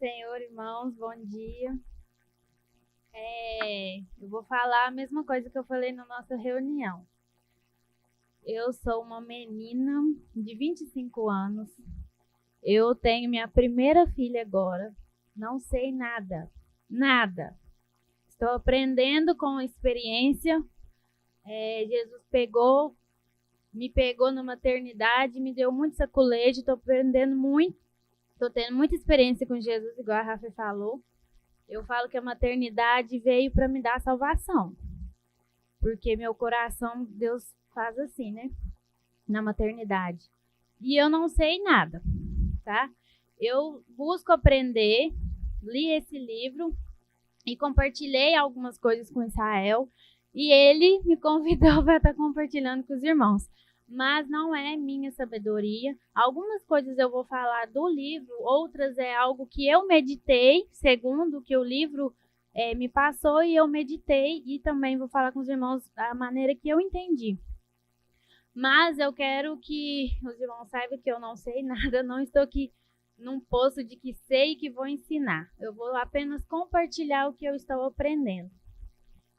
Senhor, irmãos, bom dia. Eu vou falar a mesma coisa que eu falei na nossa reunião. Eu sou uma menina de 25 anos. Eu tenho minha primeira filha agora. Não sei nada, nada. Estou aprendendo com experiência. Jesus me pegou na maternidade, me deu muito saculejo. Estou aprendendo muito. Estou tendo muita experiência com Jesus, igual a Rafa falou. Eu falo que a maternidade veio para me dar salvação. Porque meu coração, Deus faz assim, né? Na maternidade. E eu não sei nada, tá? Eu busco aprender, li esse livro e compartilhei algumas coisas com Israel. E ele me convidou para estar compartilhando com os irmãos. Mas não é minha sabedoria. Algumas coisas eu vou falar do livro, outras é algo que eu meditei, segundo o que o livro me passou, e eu meditei, e também vou falar com os irmãos da maneira que eu entendi. Mas eu quero que os irmãos saibam que eu não sei nada, não estou aqui num posto de que sei e que vou ensinar. Eu vou apenas compartilhar o que eu estou aprendendo.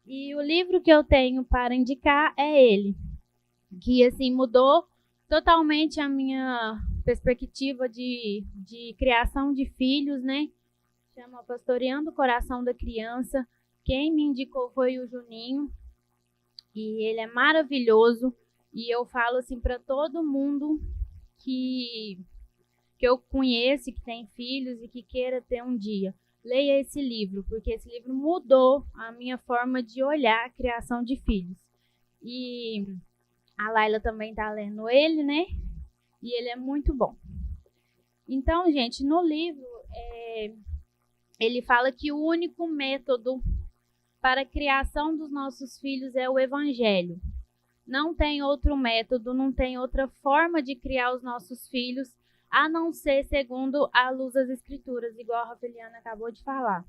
E o livro que eu tenho para indicar é ele, que assim mudou totalmente a minha perspectiva de criação de filhos, né? Chama Pastoreando o Coração da Criança. Quem me indicou foi o Juninho, e ele é maravilhoso. E eu falo assim para todo mundo que eu conheço, que tem filhos e que queira ter um dia, leia esse livro, porque esse livro mudou a minha forma de olhar a criação de filhos. E a Laila também está lendo ele, né? E ele é muito bom. Então, gente, no livro, ele fala que o único método para a criação dos nossos filhos é o Evangelho. Não tem outro método, não tem outra forma de criar os nossos filhos, a não ser segundo a luz das Escrituras, igual a Rafaeliana acabou de falar.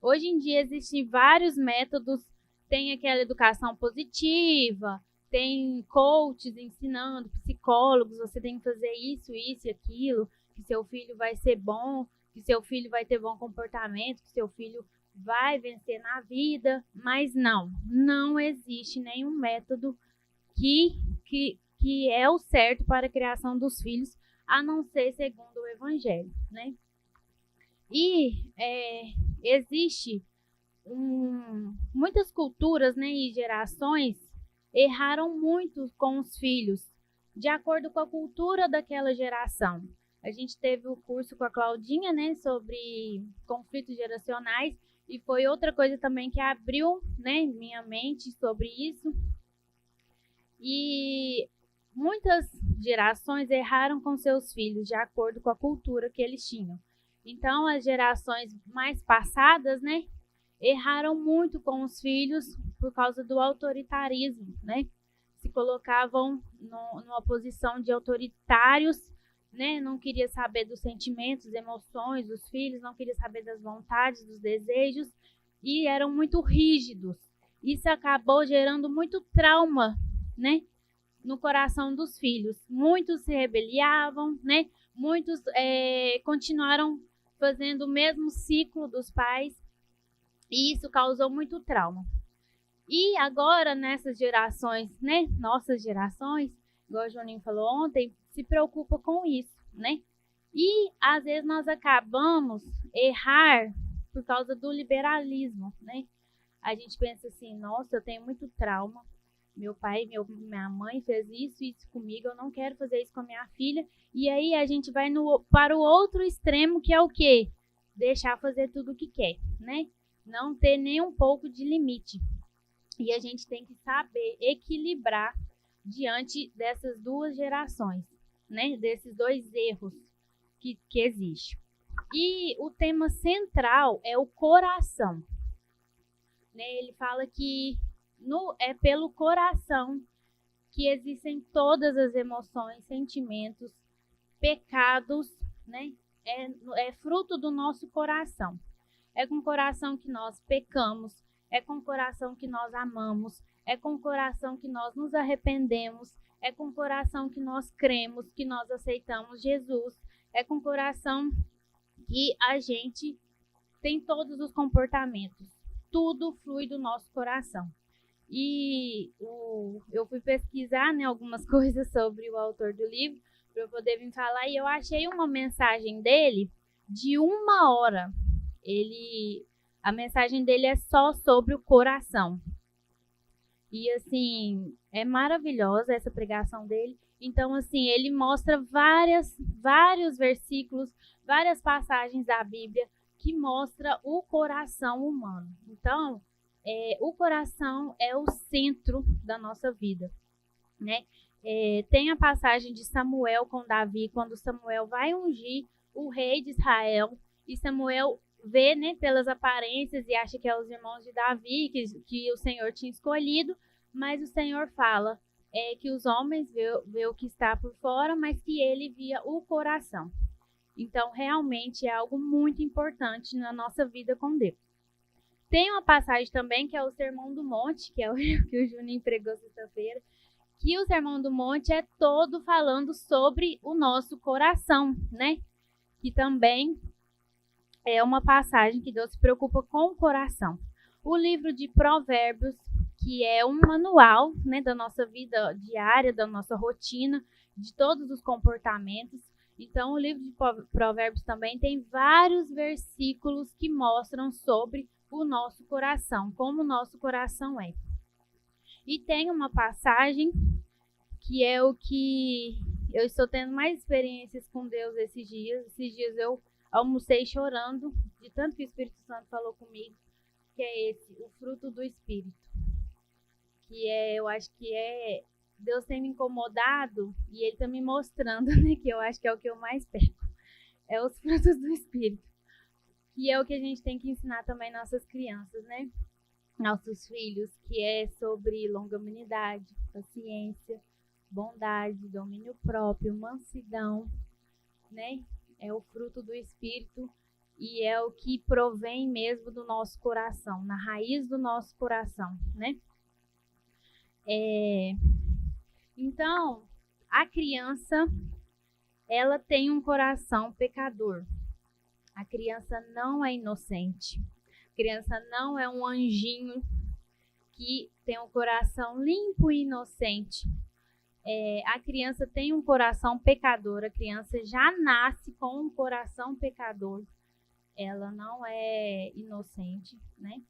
Hoje em dia existem vários métodos, tem aquela educação positiva, tem coaches ensinando, psicólogos, você tem que fazer isso, isso e aquilo, que seu filho vai ser bom, que seu filho vai ter bom comportamento, que seu filho vai vencer na vida, mas não existe nenhum método que é o certo para a criação dos filhos, a não ser segundo o Evangelho, né? E existe muitas culturas, né, e gerações erraram muito com os filhos, de acordo com a cultura daquela geração. A gente teve o curso com a Claudinha, né, sobre conflitos geracionais, e foi outra coisa também que abriu, né, minha mente sobre isso. E muitas gerações erraram com seus filhos, de acordo com a cultura que eles tinham. Então, as gerações mais passadas, né, erraram muito com os filhos por causa do autoritarismo, né? Se colocavam numa posição de autoritários, né? Não queria saber dos sentimentos, emoções dos filhos, não queria saber das vontades, dos desejos, e eram muito rígidos. Isso acabou gerando muito trauma, né, no coração dos filhos. Muitos se rebeliavam, né? Muitos continuaram fazendo o mesmo ciclo dos pais, e isso causou muito trauma. E agora, nessas gerações, né, nossas gerações, igual o Juninho falou ontem, se preocupa com isso, né? E, às vezes, nós acabamos errar por causa do liberalismo, né? A gente pensa assim, nossa, eu tenho muito trauma. Meu pai, minha mãe fez isso comigo, eu não quero fazer isso com a minha filha. E aí a gente vai para o outro extremo, que é o quê? Deixar fazer tudo o que quer, né? Não ter nem um pouco de limite. E a gente tem que saber equilibrar diante dessas duas gerações, né? Desses dois erros que existem. E o tema central é o coração. Né? Ele fala que é pelo coração que existem todas as emoções, sentimentos, pecados, né? É fruto do nosso coração. É com o coração que nós pecamos, é com o coração que nós amamos, é com o coração que nós nos arrependemos, é com o coração que nós cremos, que nós aceitamos Jesus, é com o coração que a gente tem todos os comportamentos. Tudo flui do nosso coração. E eu fui pesquisar, né, algumas coisas sobre o autor do livro, para eu poder vir falar, e eu achei uma mensagem dele de 1 hora. A mensagem dele é só sobre o coração. E, assim, é maravilhosa essa pregação dele. Então, assim, ele mostra vários versículos, várias passagens da Bíblia que mostra o coração humano. Então, o coração é o centro da nossa vida, né? Tem a passagem de Samuel com Davi, quando Samuel vai ungir o rei de Israel, e Samuel vê, né, pelas aparências e acha que é os irmãos de Davi, que o Senhor tinha escolhido, mas o Senhor fala que os homens vê o que está por fora, mas que ele via o coração. Então, realmente é algo muito importante na nossa vida com Deus. Tem uma passagem também que é o Sermão do Monte, que é o que o Juninho pregou sexta-feira, que o Sermão do Monte é todo falando sobre o nosso coração, né? Que também é uma passagem que Deus se preocupa com o coração. O livro de Provérbios, que é um manual, né, da nossa vida diária, da nossa rotina, de todos os comportamentos. Então, o livro de Provérbios também tem vários versículos que mostram sobre o nosso coração, como o nosso coração é. E tem uma passagem que é o que eu estou tendo mais experiências com Deus esses dias. Esses dias eu almocei chorando, de tanto que o Espírito Santo falou comigo, que é o fruto do Espírito. Que eu acho que Deus tem me incomodado e Ele está me mostrando, né, que eu acho que é o que eu mais perco. É os frutos do Espírito. Que é o que a gente tem que ensinar também nossas crianças, né? Nossos filhos, que é sobre longanimidade, paciência, bondade, domínio próprio, mansidão, né? É o fruto do Espírito e é o que provém mesmo do nosso coração, na raiz do nosso coração, né? Então, a criança, ela tem um coração pecador. A criança não é inocente. A criança não é um anjinho que tem um coração limpo e inocente. A criança tem um coração pecador. A criança já nasce com um coração pecador. Ela não é inocente, né?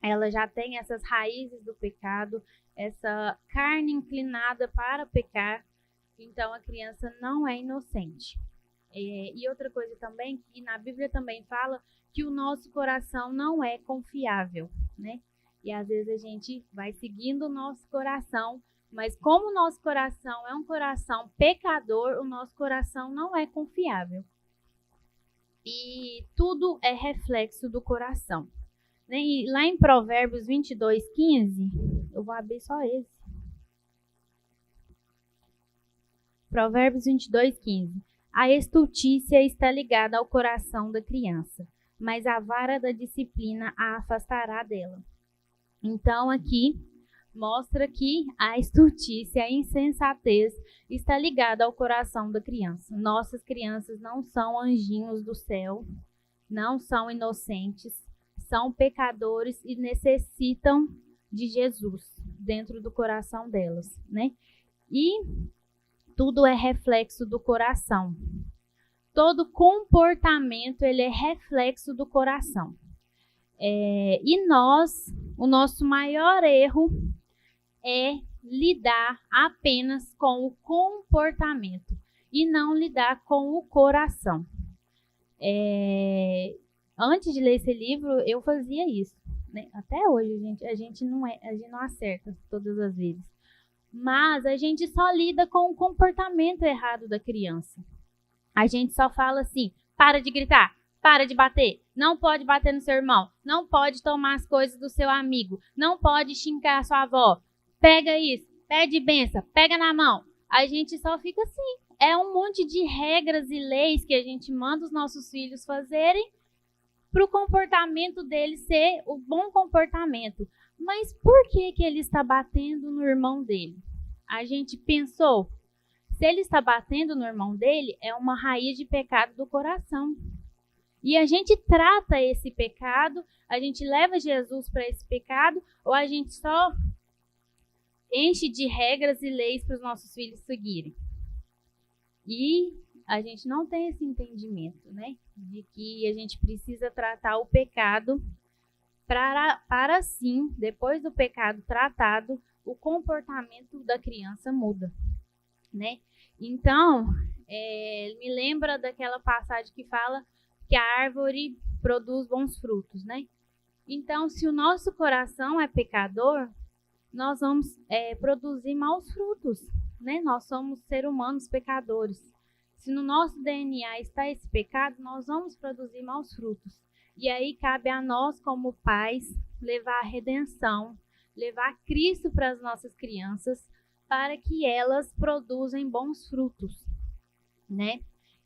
Ela já tem essas raízes do pecado, essa carne inclinada para pecar. Então, a criança não é inocente. E outra coisa também, que na Bíblia também fala que o nosso coração não é confiável, né? E às vezes a gente vai seguindo o nosso coração, mas como o nosso coração é um coração pecador, o nosso coração não é confiável. E tudo é reflexo do coração. E lá em Provérbios 22:15, eu vou abrir só esse. Provérbios 22:15. A estultícia está ligada ao coração da criança, mas a vara da disciplina a afastará dela. Então, aqui mostra que a estultícia, a insensatez, está ligada ao coração da criança. Nossas crianças não são anjinhos do céu, não são inocentes, são pecadores e necessitam de Jesus dentro do coração delas, né? E tudo é reflexo do coração. Todo comportamento ele é reflexo do coração. E o nosso maior erro é lidar apenas com o comportamento e não lidar com o coração. Antes de ler esse livro, eu fazia isso, né? Até hoje, a gente não acerta todas as vezes. Mas a gente só lida com o comportamento errado da criança. A gente só fala assim, para de gritar, para de bater, não pode bater no seu irmão, não pode tomar as coisas do seu amigo, não pode xingar a sua avó, pega isso, pede benção, pega na mão. A gente só fica assim. É um monte de regras e leis que a gente manda os nossos filhos fazerem para o comportamento dele ser o bom comportamento. Mas por que ele está batendo no irmão dele? A gente pensou, se ele está batendo no irmão dele, é uma raiz de pecado do coração. E a gente trata esse pecado, a gente leva Jesus para esse pecado, ou a gente só enche de regras e leis para os nossos filhos seguirem. E a gente não tem esse entendimento, né? De que a gente precisa tratar o pecado para sim, depois do pecado tratado, o comportamento da criança muda, né? Então, me lembra daquela passagem que fala que a árvore produz bons frutos, né? Então, se o nosso coração é pecador, nós vamos produzir maus frutos, né? Nós somos seres humanos pecadores. Se no nosso DNA está esse pecado, nós vamos produzir maus frutos. E aí cabe a nós, como pais, levar a redenção, levar Cristo para as nossas crianças, para que elas produzam bons frutos, né?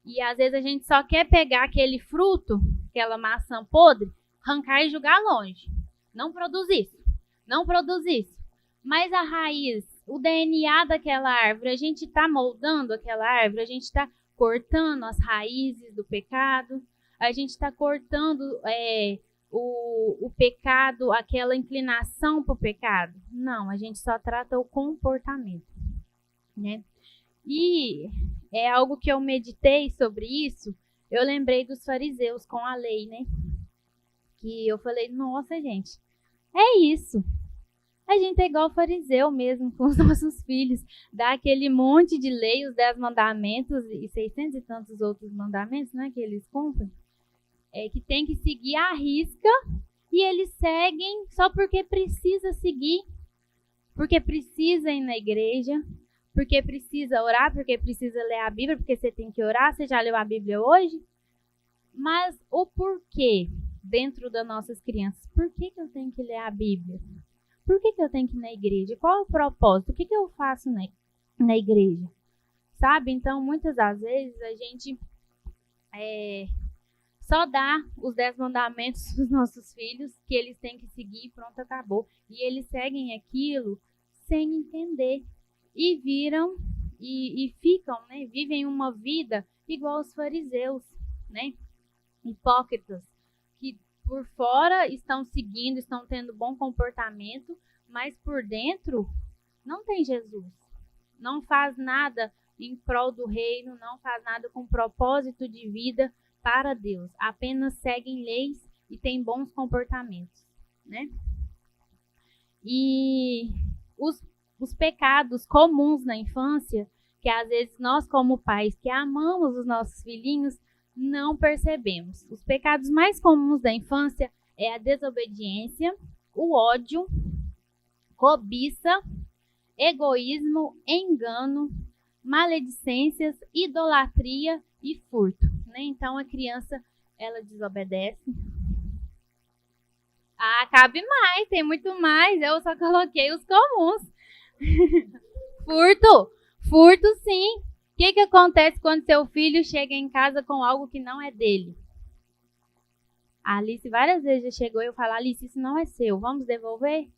E às vezes a gente só quer pegar aquele fruto, aquela maçã podre, arrancar e jogar longe. Não produz isso, não produz isso. Mas a raiz, o DNA daquela árvore, a gente está moldando aquela árvore, a gente está cortando as raízes do pecado, a gente está cortando o pecado, aquela inclinação para o pecado. Não, a gente só trata o comportamento, né? E é algo que eu meditei sobre isso, eu lembrei dos fariseus com a lei, né? Que eu falei, nossa, gente, é isso. A gente é igual fariseu mesmo com os nossos filhos. Dá aquele monte de lei, os 10 mandamentos e 600 e tantos outros mandamentos, né, que eles cumprem. Que tem que seguir à risca e eles seguem só porque precisa seguir. Porque precisa ir na igreja, porque precisa orar, porque precisa ler a Bíblia, porque você tem que orar. Você já leu a Bíblia hoje? Mas o porquê dentro das nossas crianças? Por que eu tenho que ler a Bíblia? Por que eu tenho que ir na igreja? Qual é o propósito? O que eu faço na igreja? Sabe? Então, muitas das vezes, a gente só dá os 10 mandamentos dos nossos filhos, que eles têm que seguir e pronto, acabou. E eles seguem aquilo sem entender. E viram e ficam, né? Vivem uma vida igual os fariseus, né? Hipócritas, que por fora estão seguindo, estão tendo bom comportamento, mas por dentro não tem Jesus. Não faz nada em prol do reino, não faz nada com propósito de vida para Deus. Apenas seguem leis e têm bons comportamentos, né? E os pecados comuns na infância, que às vezes nós como pais que amamos os nossos filhinhos, não percebemos. Os pecados mais comuns da infância é a desobediência, o ódio, cobiça, egoísmo, engano, maledicências, idolatria e furto, né? Então a criança, ela desobedece. Cabe mais, tem muito mais, eu só coloquei os comuns. Furto sim. O que acontece quando seu filho chega em casa com algo que não é dele? A Alice várias vezes já chegou e eu falo, Alice, isso não é seu, vamos devolver?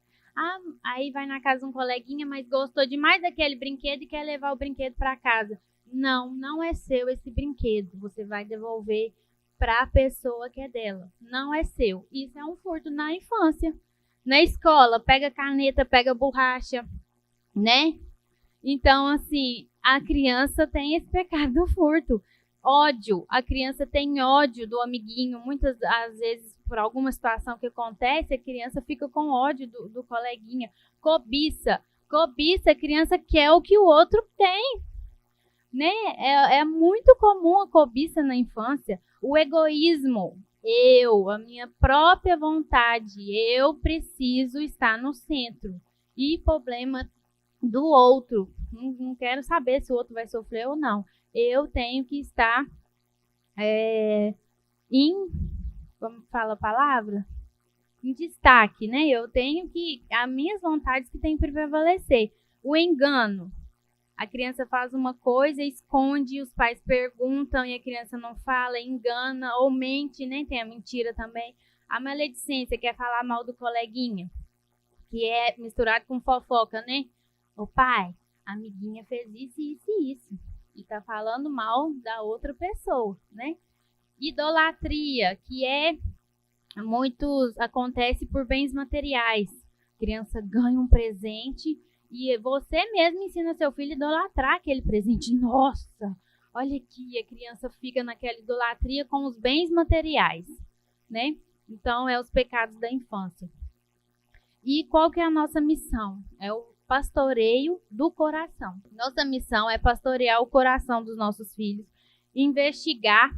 Aí vai na casa de um coleguinha, mas gostou demais daquele brinquedo e quer levar o brinquedo para casa. Não é seu esse brinquedo, você vai devolver para a pessoa que é dela. Não é seu. Isso é um furto na infância. Na escola, pega caneta, pega borracha, né? Então, assim, a criança tem esse pecado do furto. Ódio. A criança tem ódio do amiguinho. Muitas às vezes, por alguma situação que acontece, a criança fica com ódio do coleguinha. Cobiça. A criança quer o que o outro tem, né? É muito comum a cobiça na infância. O egoísmo. A minha própria vontade. Eu preciso estar no centro. E problema do outro. Não quero saber se o outro vai sofrer ou não. Eu tenho que estar como fala a palavra? Em destaque, né? Eu tenho que, as minhas vontades que têm que prevalecer. O engano. A criança faz uma coisa, esconde, os pais perguntam e a criança não fala, engana ou mente, né? Tem a mentira também. A maledicência, quer falar mal do coleguinha, que é misturado com fofoca, né? Ô pai, a amiguinha fez isso, isso e isso. E tá falando mal da outra pessoa, né? Idolatria, que acontece por bens materiais. A criança ganha um presente e você mesmo ensina seu filho a idolatrar aquele presente. Nossa, olha aqui, a criança fica naquela idolatria com os bens materiais, né? Então, é os pecados da infância. E qual que é a nossa missão? É o pastoreio do coração. Nossa missão é pastorear o coração dos nossos filhos, investigar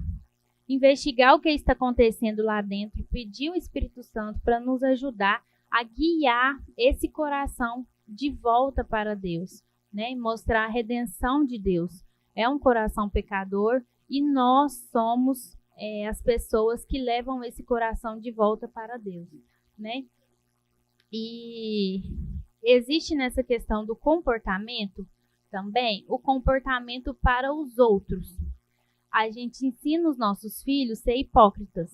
o que está acontecendo lá dentro, pedir o Espírito Santo para nos ajudar a guiar esse coração de volta para Deus, né? E mostrar a redenção de Deus. É um coração pecador e nós somos as pessoas que levam esse coração de volta para Deus, né? E existe nessa questão do comportamento também o comportamento para os outros. A gente ensina os nossos filhos a ser hipócritas.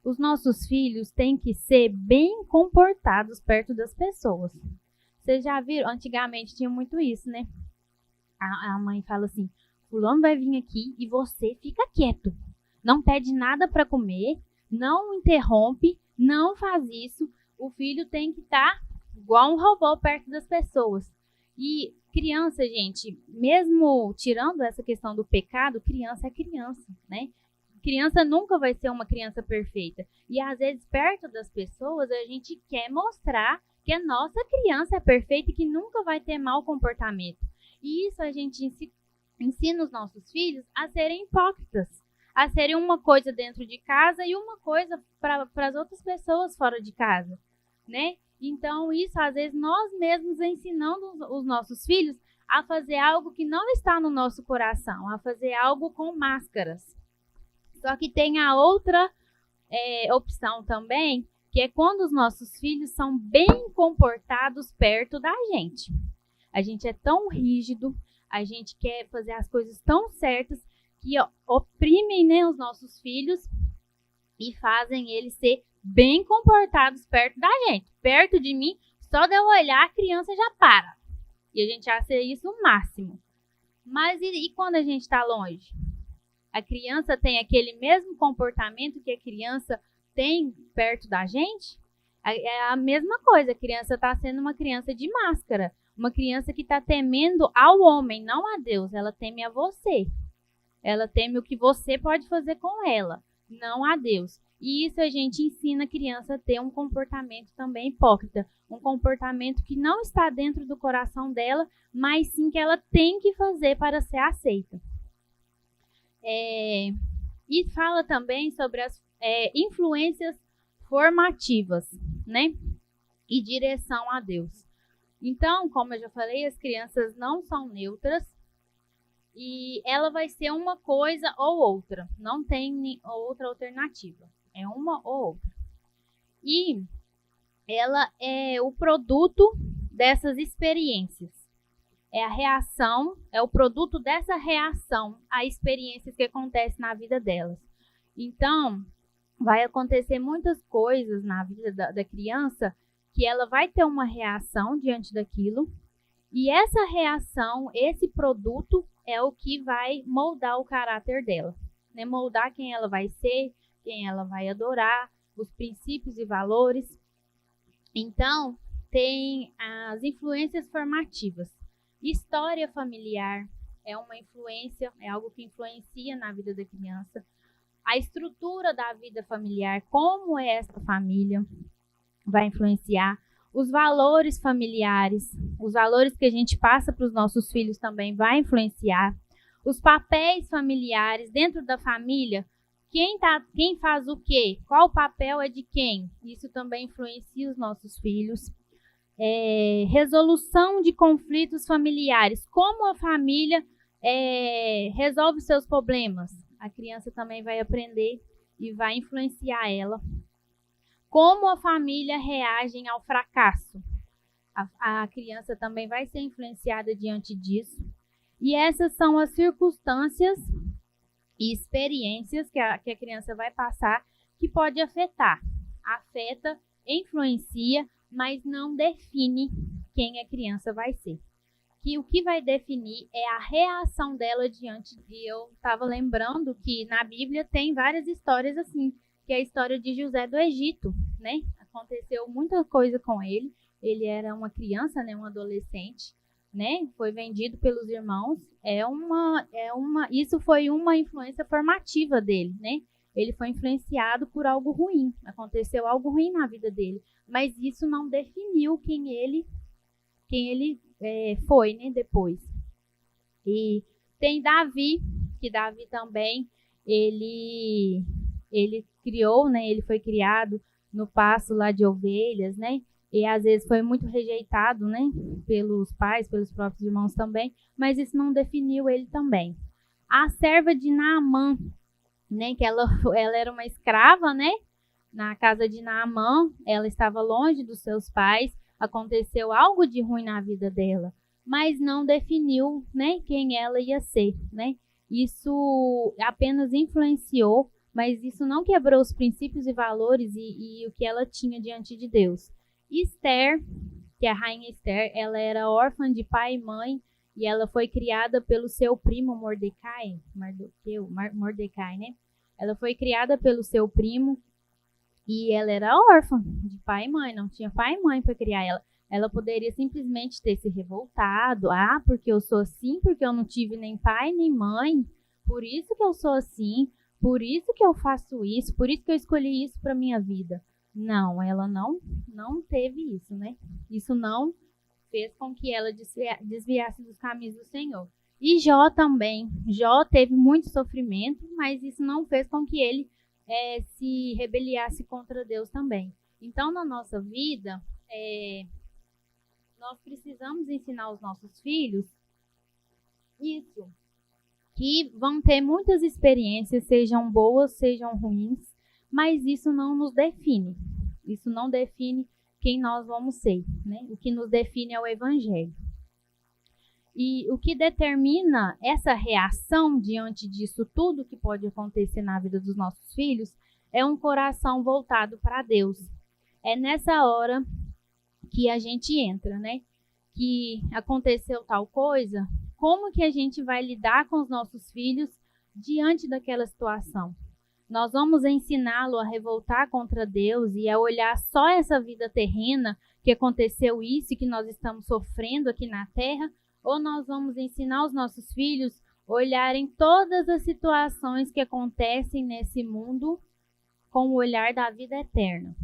Os nossos filhos têm que ser bem comportados perto das pessoas. Vocês já viram? Antigamente tinha muito isso, né? A mãe fala assim, fulano vai vir aqui e você fica quieto. Não pede nada para comer, não interrompe, não faz isso. O filho tem que estar igual um robô perto das pessoas. E criança, gente, mesmo tirando essa questão do pecado, criança é criança, né? Criança nunca vai ser uma criança perfeita. E às vezes, perto das pessoas, a gente quer mostrar que a nossa criança é perfeita e que nunca vai ter mau comportamento. E isso a gente ensina os nossos filhos a serem hipócritas, a serem uma coisa dentro de casa e uma coisa para as outras pessoas fora de casa, né? Então, isso, às vezes, nós mesmos ensinando os nossos filhos a fazer algo que não está no nosso coração, a fazer algo com máscaras. Só que tem a outra opção também, que é quando os nossos filhos são bem comportados perto da gente. A gente é tão rígido, a gente quer fazer as coisas tão certas que oprimem, né, os nossos filhos e fazem eles ser bem comportados perto da gente. Perto de mim, só de eu olhar, a criança já para. E a gente acha isso o máximo. Mas e quando a gente está longe? A criança tem aquele mesmo comportamento que a criança tem perto da gente? É a mesma coisa. A criança está sendo uma criança de máscara. Uma criança que está temendo ao homem, não a Deus. Ela teme a você. Ela teme o que você pode fazer com ela, não a Deus. E isso a gente ensina a criança a ter um comportamento também hipócrita. Um comportamento que não está dentro do coração dela, mas sim que ela tem que fazer para ser aceita. E fala também sobre as influências formativas, né? E direção a Deus. Então, como eu já falei, as crianças não são neutras. E ela vai ser uma coisa ou outra. Não tem outra alternativa. É uma ou outra. E ela é o produto dessas experiências. É a reação, é o produto dessa reação a experiências que acontecem na vida delas. Então, vai acontecer muitas coisas na vida da criança que ela vai ter uma reação diante daquilo. E essa reação, esse produto, é o que vai moldar o caráter dela, né? Moldar quem ela vai ser, quem ela vai adorar, os princípios e valores. Então, tem as influências formativas. História familiar é uma influência, é algo que influencia na vida da criança. A estrutura da vida familiar, como é essa família, vai influenciar. Os valores familiares, os valores que a gente passa para os nossos filhos também vai influenciar. Os papéis familiares dentro da família, quem faz o quê? Qual papel é de quem? Isso também influencia os nossos filhos. Resolução de conflitos familiares. Como a família resolve seus problemas? A criança também vai aprender e vai influenciar ela. Como a família reage ao fracasso. A criança também vai ser influenciada diante disso. E essas são as circunstâncias e experiências que a criança vai passar que pode afetar. Afeta, influencia, mas não define quem a criança vai ser. que o que vai definir é a reação dela diante. E eu estava lembrando que na Bíblia tem várias histórias assim, que é a história de José do Egito, né? Aconteceu muita coisa com ele. Ele era uma criança, né, um adolescente, né? Foi vendido pelos irmãos. Isso foi uma influência formativa dele, né? Ele foi influenciado por algo ruim. Aconteceu algo ruim na vida dele, mas isso não definiu quem ele foi, né, depois. E tem Davi, que Davi também, ele criou, né, ele foi criado no pasto lá de ovelhas, né, e às vezes foi muito rejeitado, né, pelos pais, pelos próprios irmãos também, mas isso não definiu ele também. A serva de Naamã, né, que ela era uma escrava, né, na casa de Naamã, ela estava longe dos seus pais, aconteceu algo de ruim na vida dela, mas não definiu, né, quem ela ia ser, né? Isso apenas influenciou, mas isso não quebrou os princípios e valores e o que ela tinha diante de Deus. Esther, que é a rainha Esther, ela era órfã de pai e mãe e ela foi criada pelo seu primo Mordecai, né? Ela foi criada pelo seu primo e ela era órfã de pai e mãe, não tinha pai e mãe para criar ela. Ela poderia simplesmente ter se revoltado. Ah, porque eu sou assim, porque eu não tive nem pai nem mãe. Por isso que eu sou assim, por isso que eu faço isso, por isso que eu escolhi isso para minha vida. Não, ela não teve isso, né? Isso não fez com que ela desviasse dos caminhos do Senhor. E Jó também. Jó teve muito sofrimento, mas isso não fez com que ele se rebeliasse contra Deus também. Então, na nossa vida, nós precisamos ensinar aos nossos filhos isso, que vão ter muitas experiências, sejam boas, sejam ruins, mas isso não nos define. Isso não define quem nós vamos ser, né? O que nos define é o Evangelho. E o que determina essa reação diante disso tudo que pode acontecer na vida dos nossos filhos é um coração voltado para Deus. É nessa hora que a gente entra, né? Que aconteceu tal coisa, como que a gente vai lidar com os nossos filhos diante daquela situação? Nós vamos ensiná-lo a revoltar contra Deus e a olhar só essa vida terrena, que aconteceu isso e que nós estamos sofrendo aqui na terra, ou nós vamos ensinar os nossos filhos a olharem todas as situações que acontecem nesse mundo com o olhar da vida eterna,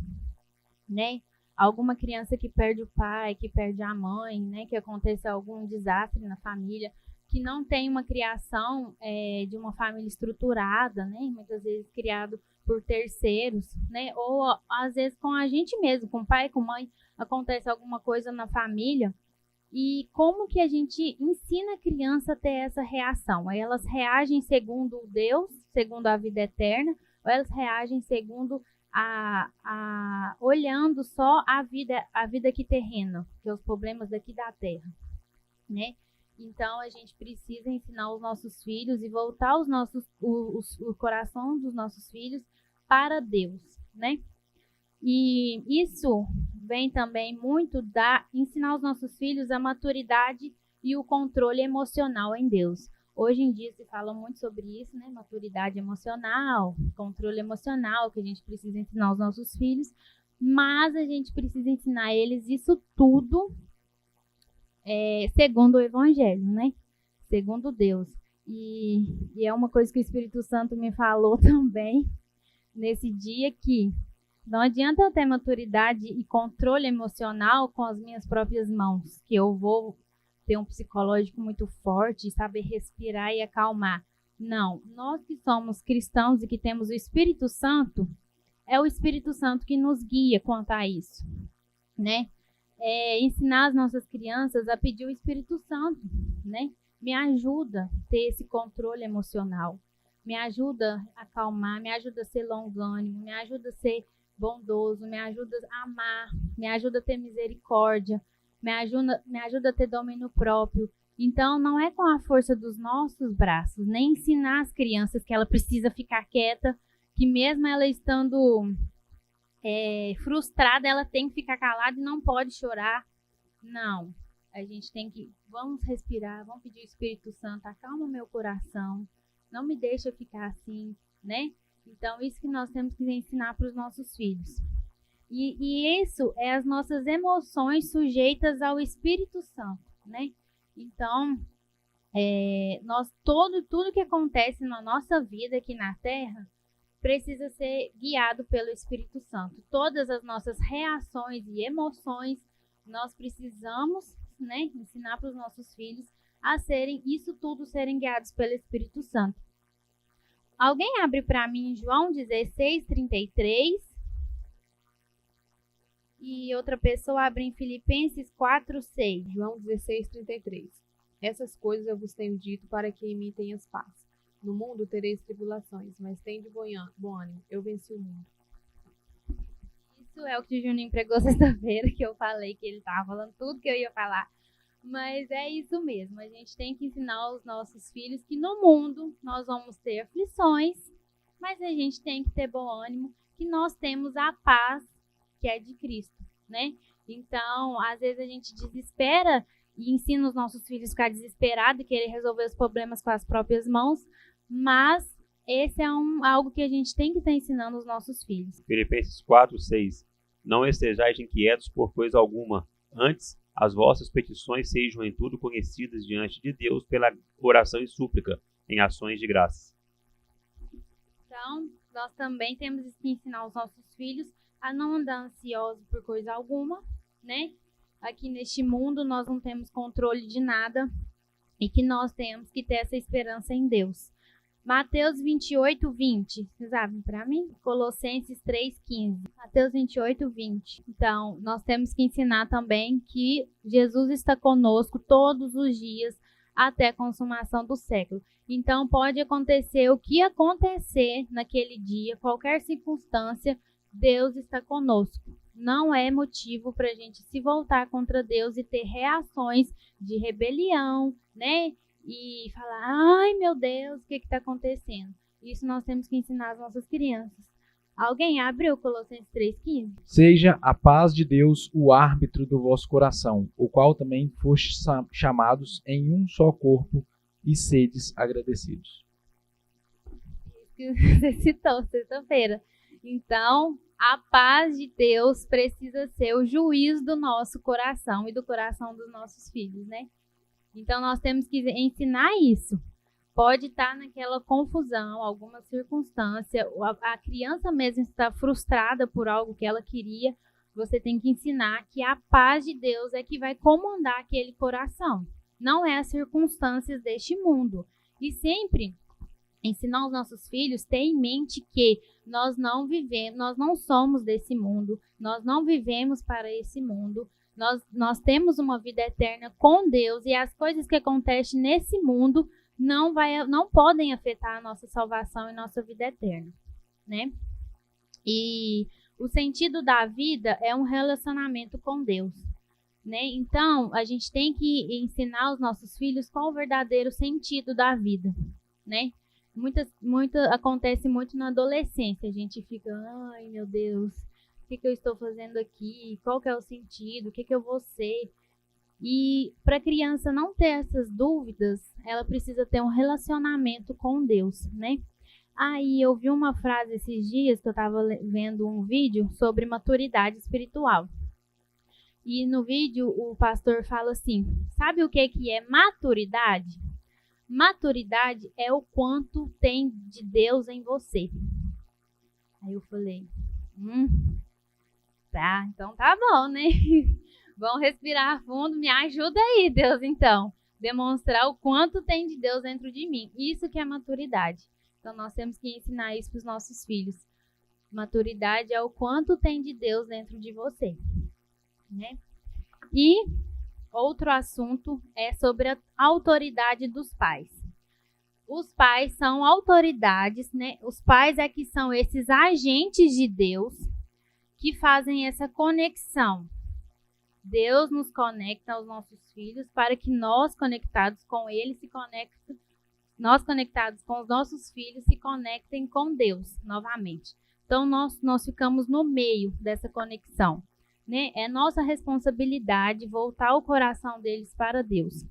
né? Alguma criança que perde o pai, que perde a mãe, né? Que acontece algum desastre na família, que não tem uma criação de uma família estruturada, né? Muitas vezes criado por terceiros, né? Ou às vezes com a gente mesmo, com pai, com mãe, acontece alguma coisa na família. E como que a gente ensina a criança a ter essa reação? Elas reagem segundo Deus, segundo a vida eterna, ou elas reagem segundo olhando só a vida aqui terrena, que é os problemas daqui da terra, né? Então a gente precisa ensinar os nossos filhos e voltar o coração dos nossos filhos para Deus, né? E isso vem também muito ensinar os nossos filhos a maturidade e o controle emocional em Deus. Hoje em dia se fala muito sobre isso, né? Maturidade emocional, controle emocional, que a gente precisa ensinar aos nossos filhos, mas a gente precisa ensinar eles isso tudo segundo o Evangelho, né? Segundo Deus. E é uma coisa que o Espírito Santo me falou também nesse dia, que não adianta eu ter maturidade e controle emocional com as minhas próprias mãos, que eu vou ter um psicológico muito forte, saber respirar e acalmar. Não, nós que somos cristãos e que temos o Espírito Santo, é o Espírito Santo que nos guia quanto a isso, né? Ensinar as nossas crianças a pedir o Espírito Santo, né? Me ajuda a ter esse controle emocional, me ajuda a acalmar, me ajuda a ser longânimo, me ajuda a ser bondoso, me ajuda a amar, me ajuda a ter misericórdia, me ajuda a ter domínio próprio. Então, não é com a força dos nossos braços, nem ensinar as crianças que ela precisa ficar quieta, que mesmo ela estando frustrada, ela tem que ficar calada e não pode chorar. Não. A gente tem que, vamos respirar, vamos pedir o Espírito Santo, acalma meu coração, não me deixa ficar assim, né? Então, isso que nós temos que ensinar para os nossos filhos. E isso é as nossas emoções sujeitas ao Espírito Santo, né? Então, tudo que acontece na nossa vida aqui na Terra precisa ser guiado pelo Espírito Santo. Todas as nossas reações e emoções, nós precisamos, né, ensinar para os nossos filhos a serem guiados pelo Espírito Santo. Alguém abre para mim João 16:33 e outra pessoa abre em Filipenses 4:6. João 16:33. Essas coisas eu vos tenho dito para que em mim tenhas paz. No mundo tereis tribulações, mas tende bom ânimo. Eu venci o mundo. Isso é o que o Juninho pregou sexta-feira, que eu falei que ele estava falando tudo que eu ia falar. Mas é isso mesmo, a gente tem que ensinar aos nossos filhos que no mundo nós vamos ter aflições, mas a gente tem que ter bom ânimo, que nós temos a paz que é de Cristo, né? Então, às vezes a gente desespera e ensina os nossos filhos a ficar desesperados e querer resolver os problemas com as próprias mãos, mas esse é algo que a gente tem que estar ensinando aos nossos filhos. Filipenses 4:6. Não estejais inquietos por coisa alguma, antes as vossas petições sejam em tudo conhecidas diante de Deus pela oração e súplica, em ações de graças. Então, nós também temos que ensinar os nossos filhos a não andar ansiosos por coisa alguma, né? Aqui neste mundo nós não temos controle de nada e que nós temos que ter essa esperança em Deus. Mateus 28:20. Vocês abrem para mim? Colossenses 3:15. Mateus 28:20. Então, nós temos que ensinar também que Jesus está conosco todos os dias até a consumação do século. Então, pode acontecer o que acontecer naquele dia, qualquer circunstância, Deus está conosco. Não é motivo para a gente se voltar contra Deus e ter reações de rebelião, né? E falar, ai meu Deus, o que está acontecendo? Isso nós temos que ensinar às nossas crianças. Alguém abriu Colossenses 3:15? Seja a paz de Deus o árbitro do vosso coração, o qual também fostes chamados em um só corpo, e sedes agradecidos. Isso que você citou sexta-feira. Então, a paz de Deus precisa ser o juiz do nosso coração e do coração dos nossos filhos, né? Então, nós temos que ensinar isso. Pode estar naquela confusão, alguma circunstância, a criança mesmo está frustrada por algo que ela queria, você tem que ensinar que a paz de Deus é que vai comandar aquele coração. Não é as circunstâncias deste mundo. E sempre ensinar os nossos filhos, ter em mente que nós não somos desse mundo, nós não vivemos para esse mundo. Nós temos uma vida eterna com Deus e as coisas que acontecem nesse mundo não podem afetar a nossa salvação e nossa vida eterna, né? E o sentido da vida é um relacionamento com Deus, né? Então, a gente tem que ensinar aos nossos filhos qual o verdadeiro sentido da vida, né? Acontece muito na adolescência, a gente fica, ai meu Deus, o que eu estou fazendo aqui? Qual que é o sentido? O que eu vou ser? E para a criança não ter essas dúvidas, ela precisa ter um relacionamento com Deus, né? Aí eu vi uma frase esses dias que eu estava vendo um vídeo sobre maturidade espiritual. E no vídeo o pastor fala assim, sabe o que é maturidade? Maturidade é o quanto tem de Deus em você. Aí eu falei, tá, então tá bom, né? Vamos respirar fundo, me ajuda aí, Deus, então. Demonstrar o quanto tem de Deus dentro de mim. Isso que é maturidade. Então, nós temos que ensinar isso para os nossos filhos. Maturidade é o quanto tem de Deus dentro de você, né? E outro assunto é sobre a autoridade dos pais. Os pais são autoridades, né? Os pais é que são esses agentes de Deus que fazem essa conexão. Deus nos conecta aos nossos filhos para que nós, conectados com Ele, nós conectados com os nossos filhos, se conectem com Deus novamente. Então, nós ficamos no meio dessa conexão. né? É nossa responsabilidade voltar o coração deles para Deus.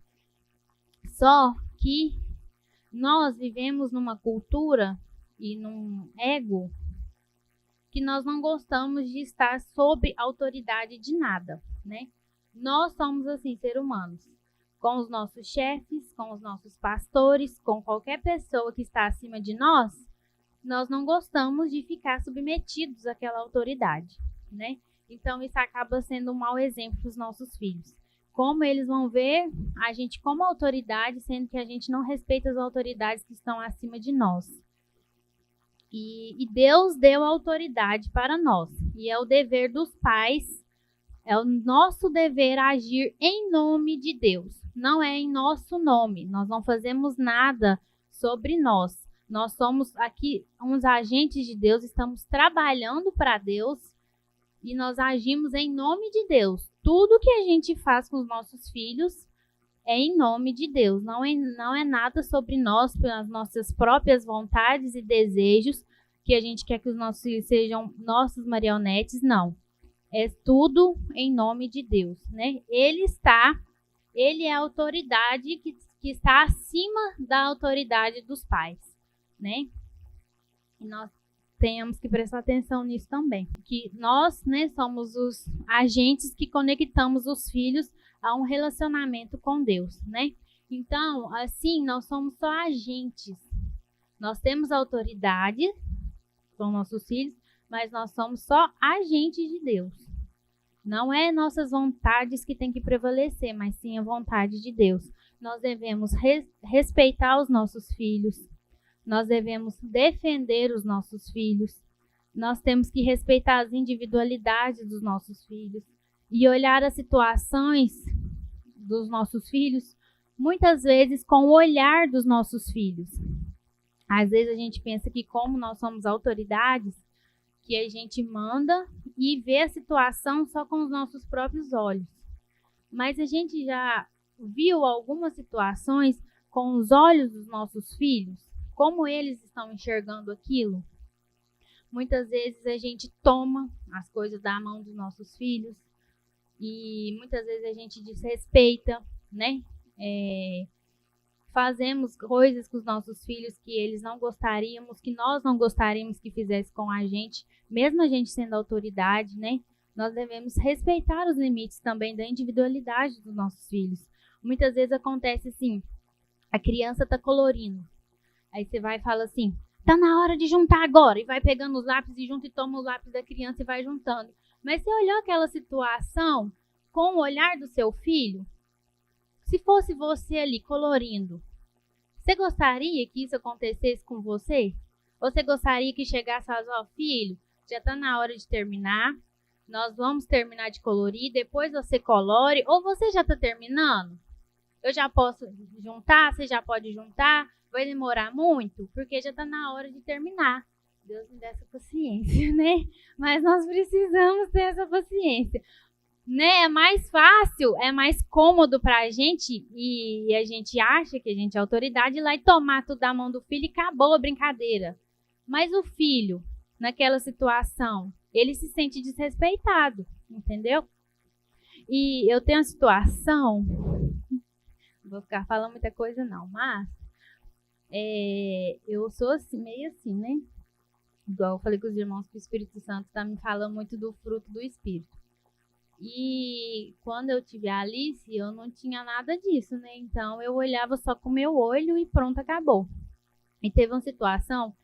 Só que nós vivemos numa cultura e num ego que nós não gostamos de estar sob autoridade de nada, né? Nós somos assim, seres humanos, com os nossos chefes, com os nossos pastores, com qualquer pessoa que está acima de nós, nós não gostamos de ficar submetidos àquela autoridade, né? Então isso acaba sendo um mau exemplo para os nossos filhos. Como eles vão ver a gente como autoridade, sendo que a gente não respeita as autoridades que estão acima de nós. E Deus deu autoridade para nós. E é o dever dos pais, é o nosso dever agir em nome de Deus. Não é em nosso nome. Nós não fazemos nada sobre nós. Nós somos aqui uns agentes de Deus, estamos trabalhando para Deus e nós agimos em nome de Deus. Tudo que a gente faz com os nossos filhos é em nome de Deus. Não é nada sobre nós, pelas nossas próprias vontades e desejos, que a gente quer que os nossos filhos sejam nossos marionetes, não. É tudo em nome de Deus, né? Ele é a autoridade que está acima da autoridade dos pais, né? E nós temos que prestar atenção nisso também. Que nós, né, somos os agentes que conectamos os filhos a um relacionamento com Deus, né? Então, assim, nós somos só agentes. Nós temos autoridade com nossos filhos, mas nós somos só agentes de Deus. Não é nossas vontades que tem que prevalecer, mas sim a vontade de Deus. Nós devemos respeitar os nossos filhos. Nós devemos defender os nossos filhos. Nós temos que respeitar as individualidades dos nossos filhos e olhar as situações dos nossos filhos, muitas vezes com o olhar dos nossos filhos. Às vezes a gente pensa que como nós somos autoridades, que a gente manda e vê a situação só com os nossos próprios olhos. Mas a gente já viu algumas situações com os olhos dos nossos filhos? Como eles estão enxergando aquilo? Muitas vezes a gente toma as coisas da mão dos nossos filhos e muitas vezes a gente desrespeita, né? Fazemos coisas com os nossos filhos que eles não gostaríamos, que nós não gostaríamos que fizesse com a gente, mesmo a gente sendo autoridade, né? Nós devemos respeitar os limites também da individualidade dos nossos filhos. Muitas vezes acontece assim, a criança tá colorindo. Aí você vai e fala assim, tá na hora de juntar agora. E vai pegando os lápis e junta e toma o lápis da criança e vai juntando. Mas você olhou aquela situação com o olhar do seu filho? Se fosse você ali colorindo, você gostaria que isso acontecesse com você? Ou você gostaria que chegasse e falasse, ó, filho, já está na hora de terminar, nós vamos terminar de colorir, depois você colore, ou você já está terminando? Eu já posso juntar, você já pode juntar, vai demorar muito? Porque já está na hora de terminar. Deus me dê essa paciência, né? Mas nós precisamos ter essa paciência. Né? É mais fácil, é mais cômodo para a gente e a gente acha que a gente é autoridade ir lá e tomar tudo da mão do filho e acabou a brincadeira. Mas o filho, naquela situação, ele se sente desrespeitado, entendeu? E eu tenho uma situação, não vou ficar falando muita coisa não, mas eu sou assim, meio assim, né? Igual eu falei com os irmãos que o Espírito Santo está me falando muito do fruto do Espírito. E quando eu tive a Alice, eu não tinha nada disso, né? Então eu olhava só com o meu olho e pronto, acabou. E teve uma situação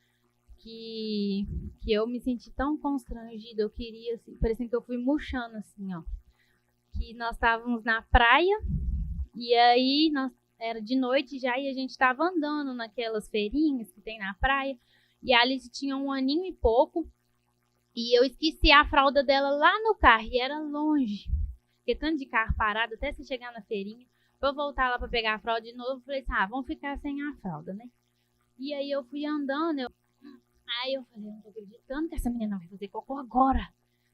que eu me senti tão constrangida, eu queria, assim, parecia que eu fui murchando, assim, ó. Que nós estávamos na praia, e aí era de noite já, e a gente estava andando naquelas feirinhas que tem na praia, e a Alice tinha 1 aninho e pouco, e eu esqueci a fralda dela lá no carro, e era longe, porque tanto de carro parado, até você chegar na feirinha, pra eu voltar lá pra pegar a fralda de novo, eu falei assim, vamos ficar sem a fralda, né? E aí eu fui andando, aí eu falei, não tô acreditando que essa menina vai fazer cocô agora.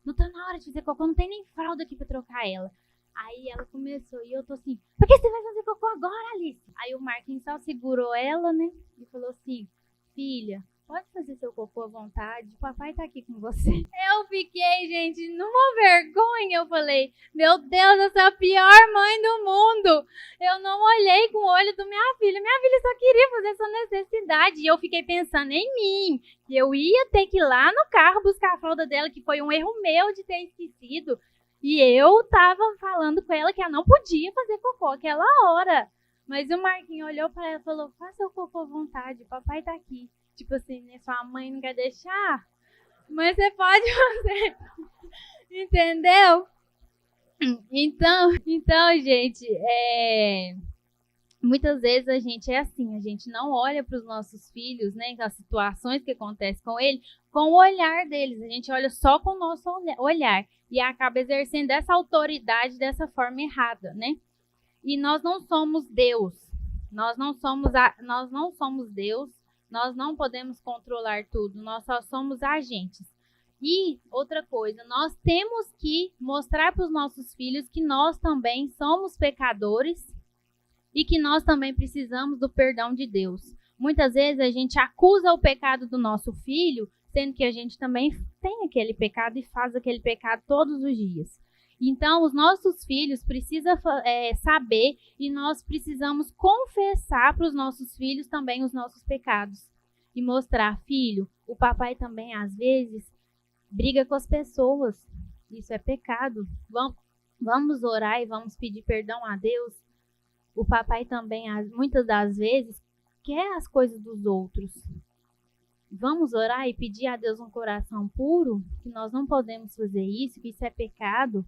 Não tá na hora de fazer cocô, não tem nem fralda aqui pra trocar ela. Aí ela começou, e eu tô assim, por que você vai fazer cocô agora, Alice? Aí o Marquinhos só segurou ela, né? E falou assim, filha, pode fazer seu cocô à vontade, o papai tá aqui com você. Eu fiquei, gente, numa vergonha. Eu falei, meu Deus, eu sou a pior mãe do mundo. Eu não olhei com o olho da minha filha. Minha filha só queria fazer sua necessidade. E eu fiquei pensando em mim, que eu ia ter que ir lá no carro buscar a fralda dela, que foi um erro meu de ter esquecido. E eu tava falando com ela que ela não podia fazer cocô aquela hora. Mas o Marquinhos olhou para ela e falou, faça o cocô à vontade, papai tá aqui. Tipo assim, né, sua mãe não quer deixar, mas você pode fazer. Entendeu? Então, gente, muitas vezes a gente é assim, a gente não olha para os nossos filhos, né, as situações que acontecem com eles, com o olhar deles, a gente olha só com o nosso olhar e acaba exercendo essa autoridade dessa forma errada, né? E nós não somos Deus, nós não somos Deus, nós não podemos controlar tudo, nós só somos agentes. E outra coisa, nós temos que mostrar para os nossos filhos que nós também somos pecadores e que nós também precisamos do perdão de Deus. Muitas vezes a gente acusa o pecado do nosso filho, sendo que a gente também tem aquele pecado e faz aquele pecado todos os dias. Então, os nossos filhos precisam saber e nós precisamos confessar para os nossos filhos também os nossos pecados. E mostrar, filho, o papai também, às vezes, briga com as pessoas. Isso é pecado. Vamos orar e vamos pedir perdão a Deus. O papai também, muitas das vezes, quer as coisas dos outros. Vamos orar e pedir a Deus um coração puro, que nós não podemos fazer isso, que isso é pecado.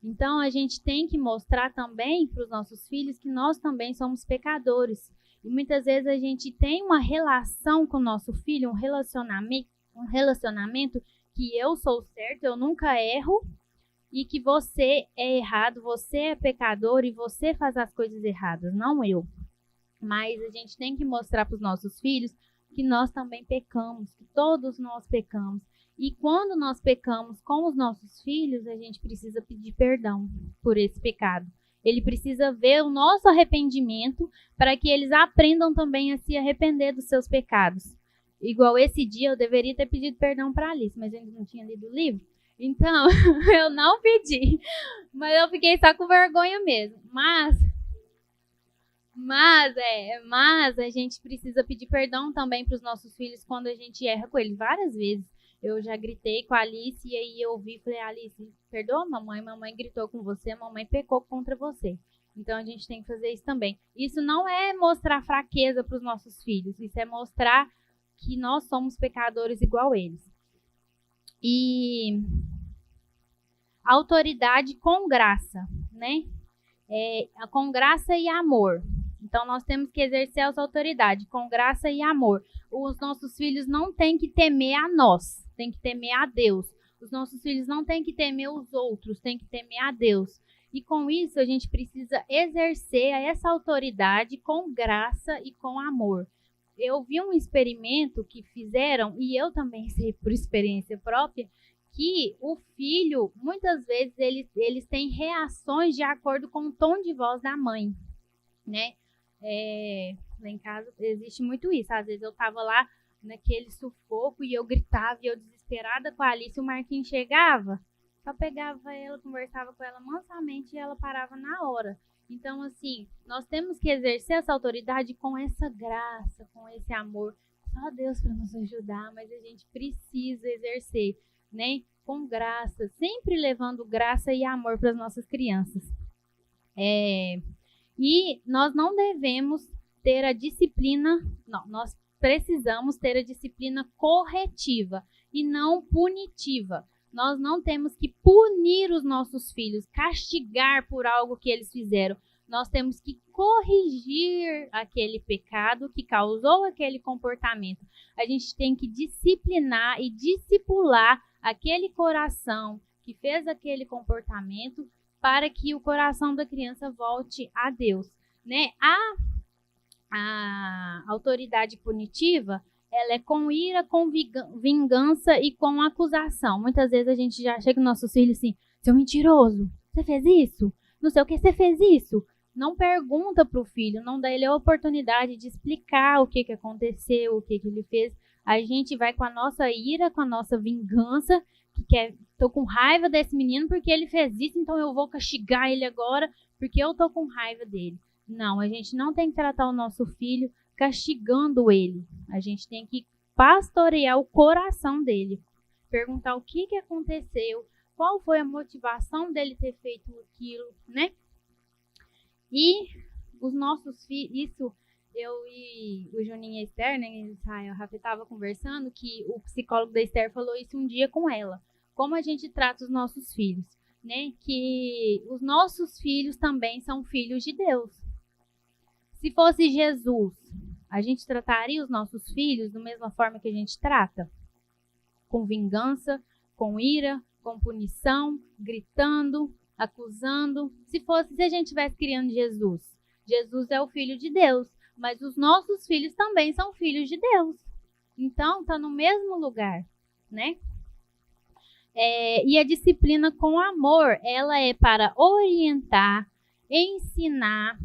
Então, a gente tem que mostrar também para os nossos filhos que nós também somos pecadores. E muitas vezes a gente tem uma relação com o nosso filho, um relacionamento que eu sou certo, eu nunca erro, e que você é errado, você é pecador e você faz as coisas erradas, não eu. Mas a gente tem que mostrar para os nossos filhos que nós também pecamos, que todos nós pecamos. E quando nós pecamos com os nossos filhos, a gente precisa pedir perdão por esse pecado. Ele precisa ver o nosso arrependimento para que eles aprendam também a se arrepender dos seus pecados. Igual esse dia eu deveria ter pedido perdão para a Alice, mas eu ainda não tinha lido o livro. Então, eu não pedi. Mas eu fiquei só com vergonha mesmo. Mas a gente precisa pedir perdão também para os nossos filhos quando a gente erra com eles. Várias vezes eu já gritei com a Alice e aí eu ouvi e falei, Alice, perdoa a mamãe gritou com você, a mamãe pecou contra você. Então a gente tem que fazer isso também. Isso não é mostrar fraqueza para os nossos filhos, isso é mostrar que nós somos pecadores igual eles. E autoridade com graça, né? Com graça e amor. Então, nós temos que exercer essa autoridade com graça e amor. Os nossos filhos não têm que temer a nós, têm que temer a Deus. Os nossos filhos não têm que temer os outros, têm que temer a Deus. E com isso, a gente precisa exercer essa autoridade com graça e com amor. Eu vi um experimento que fizeram, e eu também sei por experiência própria, que o filho, muitas vezes, eles têm reações de acordo com o tom de voz da mãe, né? Lá em casa existe muito isso. Às vezes eu tava lá naquele sufoco e eu gritava e eu desesperada com a Alice, o Marquinhos chegava, só pegava ela, conversava com ela mansamente e ela parava na hora. Então, assim, nós temos que exercer essa autoridade com essa graça, com esse amor. Só Deus para nos ajudar, mas a gente precisa exercer, né? Com graça, sempre levando graça e amor para as nossas crianças. E nós não devemos ter a disciplina, não, nós precisamos ter a disciplina corretiva e não punitiva. Nós não temos que punir os nossos filhos, castigar por algo que eles fizeram. Nós temos que corrigir aquele pecado que causou aquele comportamento. A gente tem que disciplinar e discipular aquele coração que fez aquele comportamento para que o coração da criança volte a Deus, né? A autoridade punitiva, ela é com ira, com vingança e com acusação. Muitas vezes a gente já chega nos nossos filhos assim, seu mentiroso, você fez isso? Não sei o que, você fez isso? Não pergunta para o filho, não dá ele a oportunidade de explicar o que aconteceu, o que ele fez. A gente vai com a nossa ira, com a nossa vingança, que tô com raiva desse menino porque ele fez isso, então eu vou castigar ele agora porque eu tô com raiva dele. Não, a gente não tem que tratar o nosso filho castigando ele. A gente tem que pastorear o coração dele. Perguntar o que aconteceu, qual foi a motivação dele ter feito aquilo, né? E os nossos filhos, isso eu e o Juninho e a Esther, né, Israel, a Rafa estava conversando, que o psicólogo da Esther falou isso um dia com ela. Como a gente trata os nossos filhos, né? Que os nossos filhos também são filhos de Deus. Se fosse Jesus, a gente trataria os nossos filhos da mesma forma que a gente trata? Com vingança, com ira, com punição, gritando, acusando. Se a gente estivesse criando Jesus, Jesus é o Filho de Deus, mas os nossos filhos também são filhos de Deus. Então, está no mesmo lugar, né? E a disciplina com amor, ela é para orientar, ensinar,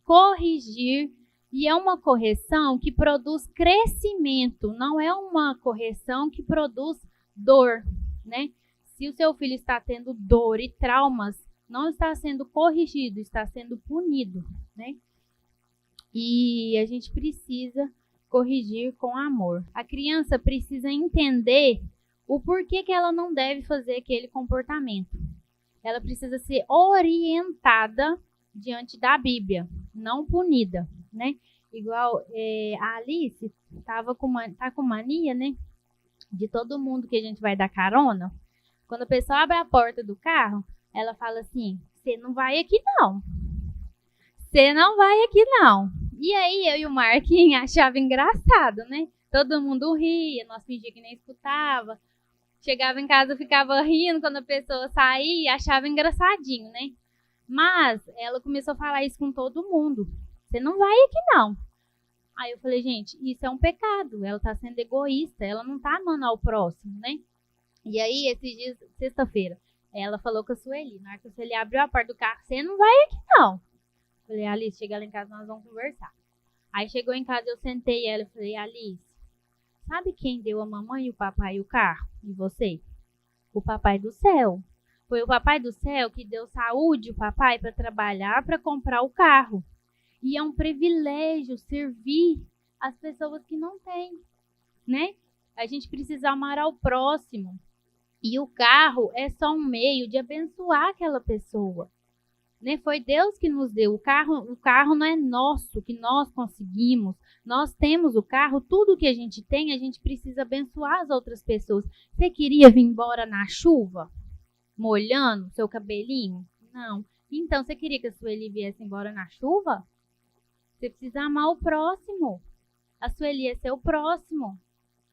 corrigir, e é uma correção que produz crescimento, não é uma correção que produz dor, né? Se o seu filho está tendo dor e traumas, não está sendo corrigido, está sendo punido, né? E a gente precisa corrigir com amor. A criança precisa entender o porquê que ela não deve fazer aquele comportamento. Ela precisa ser orientada diante da Bíblia, não punida, né? Igual a Alice tá com mania, né? De todo mundo que a gente vai dar carona. Quando a pessoa abre a porta do carro, ela fala assim: você não vai aqui não. Você não vai aqui não. E aí eu e o Marquinhos achava engraçado, né? Todo mundo ria, nós fingíamos que nem escutava. Chegava em casa, ficava rindo quando a pessoa saía e achava engraçadinho, né? Mas ela começou a falar isso com todo mundo. Você não vai aqui não. Aí eu falei, gente, isso é um pecado. Ela tá sendo egoísta, ela não tá amando ao próximo, né? E aí, esses dias, sexta-feira, ela falou com a Sueli. Na hora que a Sueli abriu a porta do carro, você não vai aqui não. Falei, Alice, chega lá em casa, nós vamos conversar. Aí chegou em casa, eu sentei ela e falei, Alice, sabe quem deu a mamãe e o papai o carro? E você? O papai do céu. Foi o papai do céu que deu saúde ao papai para trabalhar, para comprar o carro. E é um privilégio servir as pessoas que não têm, né? A gente precisa amar ao próximo. E o carro é só um meio de abençoar aquela pessoa. Né? Foi Deus que nos deu. O carro não é nosso, que nós conseguimos. Nós temos o carro, tudo que a gente tem, a gente precisa abençoar as outras pessoas. Você queria vir embora na chuva? Molhando seu cabelinho? Não. Então, você queria que a Sueli viesse embora na chuva? Você precisa amar o próximo. A Sueli é seu próximo.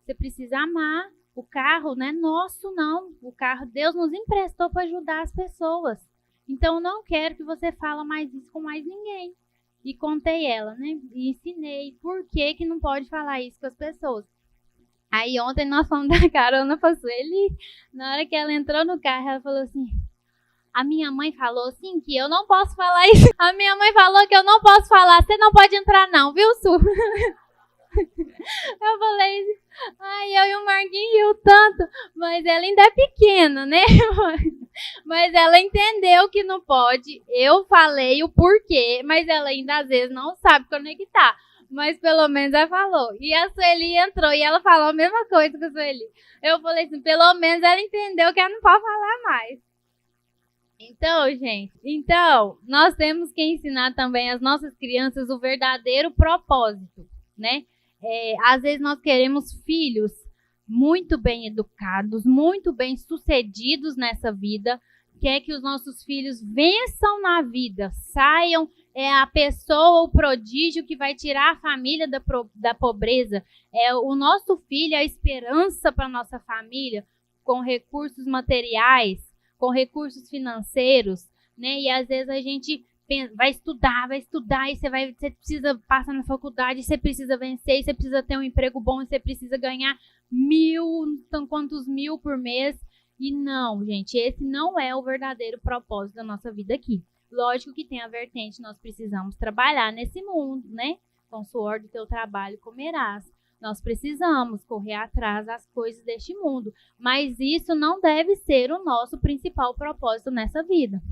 Você precisa amar. O carro não é nosso, não. O carro Deus nos emprestou para ajudar as pessoas. Então, eu não quero que você fale mais isso com mais ninguém. E contei ela, né? E ensinei por que não pode falar isso com as pessoas. Aí, ontem nós fomos dar carona pra Sueli. Na hora que ela entrou no carro, ela falou assim... A minha mãe falou assim que eu não posso falar isso. A minha mãe falou que eu não posso falar. Você não pode entrar não, viu, Su? Eu falei, ai, eu e o Marquinhos riu tanto, mas ela ainda é pequena, né? Mas ela entendeu que não pode. Eu falei o porquê, mas ela ainda às vezes não sabe conectar. Mas pelo menos ela falou. E a Sueli entrou e ela falou a mesma coisa que a Sueli. Eu falei assim, pelo menos ela entendeu que ela não pode falar mais. Então, gente, nós temos que ensinar também às nossas crianças o verdadeiro propósito, né? Às vezes nós queremos filhos muito bem educados, muito bem sucedidos nessa vida, quer que os nossos filhos vençam na vida, saiam a pessoa, o prodígio que vai tirar a família da pobreza. O nosso filho é a esperança para a nossa família, com recursos materiais, com recursos financeiros, né? E às vezes a gente vai estudar, e você precisa passar na faculdade, você precisa vencer, você precisa ter um emprego bom, você precisa ganhar 1.000, quantos mil por mês. E não, gente, esse não é o verdadeiro propósito da nossa vida aqui. Lógico que tem a vertente, nós precisamos trabalhar nesse mundo, né? Com o suor do teu trabalho comerás. Nós precisamos correr atrás das coisas deste mundo, mas isso não deve ser o nosso principal propósito nessa vida,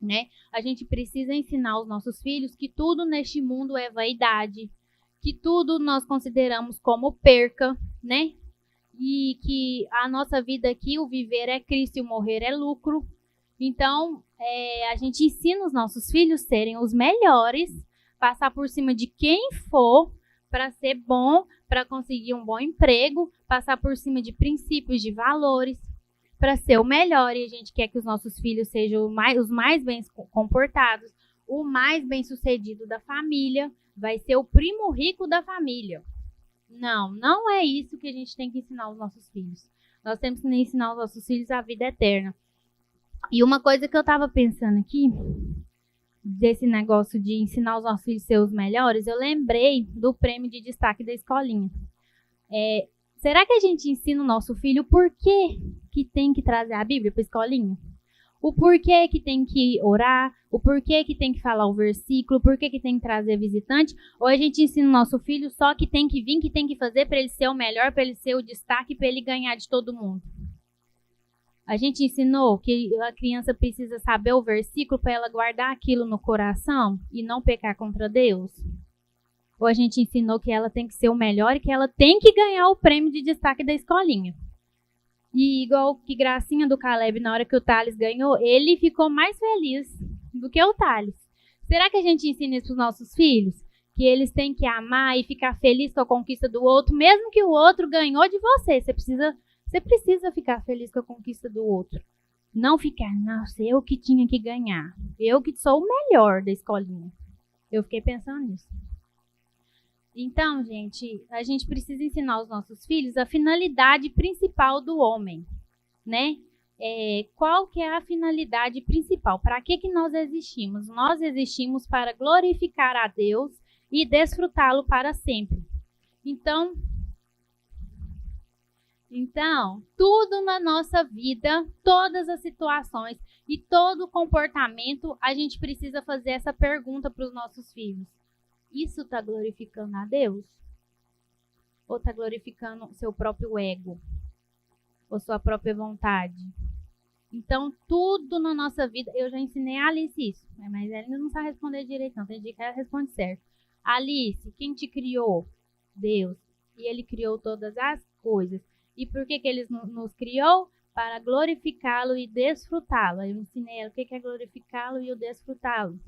né? A gente precisa ensinar aos nossos filhos que tudo neste mundo é vaidade, que tudo nós consideramos como perca, né? E que a nossa vida aqui, o viver é Cristo e o morrer é lucro. Então, a gente ensina os nossos filhos a serem os melhores, passar por cima de quem for para ser bom, para conseguir um bom emprego, passar por cima de princípios, de valores, para ser o melhor. E a gente quer que os nossos filhos sejam os mais bem comportados, o mais bem sucedido da família, vai ser o primo rico da família. Não é isso que a gente tem que ensinar aos nossos filhos. Nós temos que ensinar aos nossos filhos a vida eterna. E uma coisa que eu estava pensando aqui, desse negócio de ensinar os nossos filhos a ser os melhores, eu lembrei do prêmio de destaque da escolinha. Será que a gente ensina o nosso filho por que tem que trazer a Bíblia para a escolinha? O porquê que tem que orar, o porquê que tem que falar o versículo, o porquê que tem que trazer visitante, ou a gente ensina o nosso filho só que tem que vir, que tem que fazer para ele ser o melhor, para ele ser o destaque, para ele ganhar de todo mundo? A gente ensinou que a criança precisa saber o versículo para ela guardar aquilo no coração e não pecar contra Deus? Ou a gente ensinou que ela tem que ser o melhor e que ela tem que ganhar o prêmio de destaque da escolinha? E igual que gracinha do Caleb, na hora que o Thales ganhou, ele ficou mais feliz do que o Thales. Será que a gente ensina isso para os nossos filhos? Que eles têm que amar e ficar feliz com a conquista do outro, mesmo que o outro ganhou de você. Você precisa ficar feliz com a conquista do outro. Não ficar, nossa, eu que tinha que ganhar. Eu que sou o melhor da escolinha. Eu fiquei pensando nisso. Então, gente, a gente precisa ensinar aos nossos filhos a finalidade principal do homem, né? Qual que é a finalidade principal? Para que nós existimos? Nós existimos para glorificar a Deus e desfrutá-lo para sempre. Então, tudo na nossa vida, todas as situações e todo o comportamento, a gente precisa fazer essa pergunta para os nossos filhos. Isso está glorificando a Deus? Ou está glorificando seu próprio ego? Ou sua própria vontade? Então, tudo na nossa vida, eu já ensinei a Alice isso, mas ela ainda não sabe responder direito, não. Tem dia que ela responde certo. Alice, quem te criou? Deus. E ele criou todas as coisas. E por que ele nos criou? Para glorificá-lo e desfrutá-lo. Eu ensinei ela o que é glorificá-lo e o desfrutá-lo.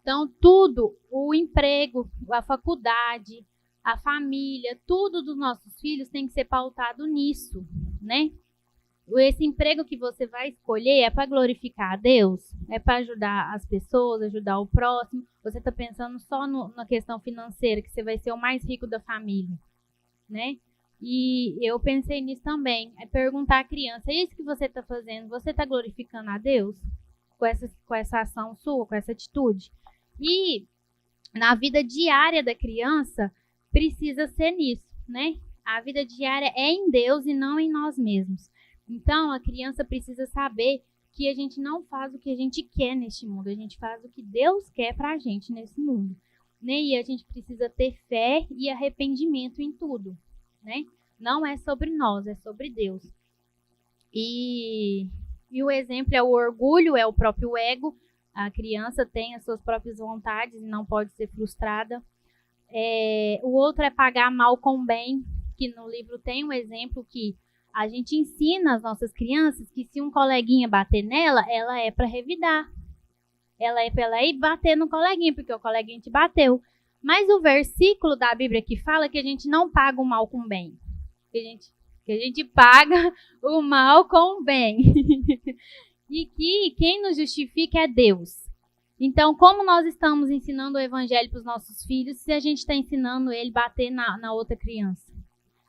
Então, tudo, o emprego, a faculdade, a família, tudo dos nossos filhos tem que ser pautado nisso, né? Esse emprego que você vai escolher é para glorificar a Deus? É para ajudar as pessoas, ajudar o próximo? Você está pensando só na questão financeira, que você vai ser o mais rico da família, né? E eu pensei nisso também. É perguntar à criança, é isso que você está fazendo? Você está glorificando a Deus? Com essa ação sua, com essa atitude? E na vida diária da criança, precisa ser nisso, né? A vida diária é em Deus e não em nós mesmos. Então, a criança precisa saber que a gente não faz o que a gente quer neste mundo, a gente faz o que Deus quer pra gente nesse mundo, né? E a gente precisa ter fé e arrependimento em tudo, né? Não é sobre nós, é sobre Deus. E o exemplo é o orgulho, é o próprio ego. A criança tem as suas próprias vontades e não pode ser frustrada. O outro é pagar mal com bem, que no livro tem um exemplo que a gente ensina às nossas crianças que se um coleguinha bater nela, ela é para revidar. Ela é para ela ir bater no coleguinha, porque o coleguinha te bateu. Mas o versículo da Bíblia que fala que a gente não paga o mal com bem. Que a gente paga o mal com o bem. E que quem nos justifica é Deus. Então, como nós estamos ensinando o evangelho para os nossos filhos, se a gente está ensinando ele a bater na outra criança?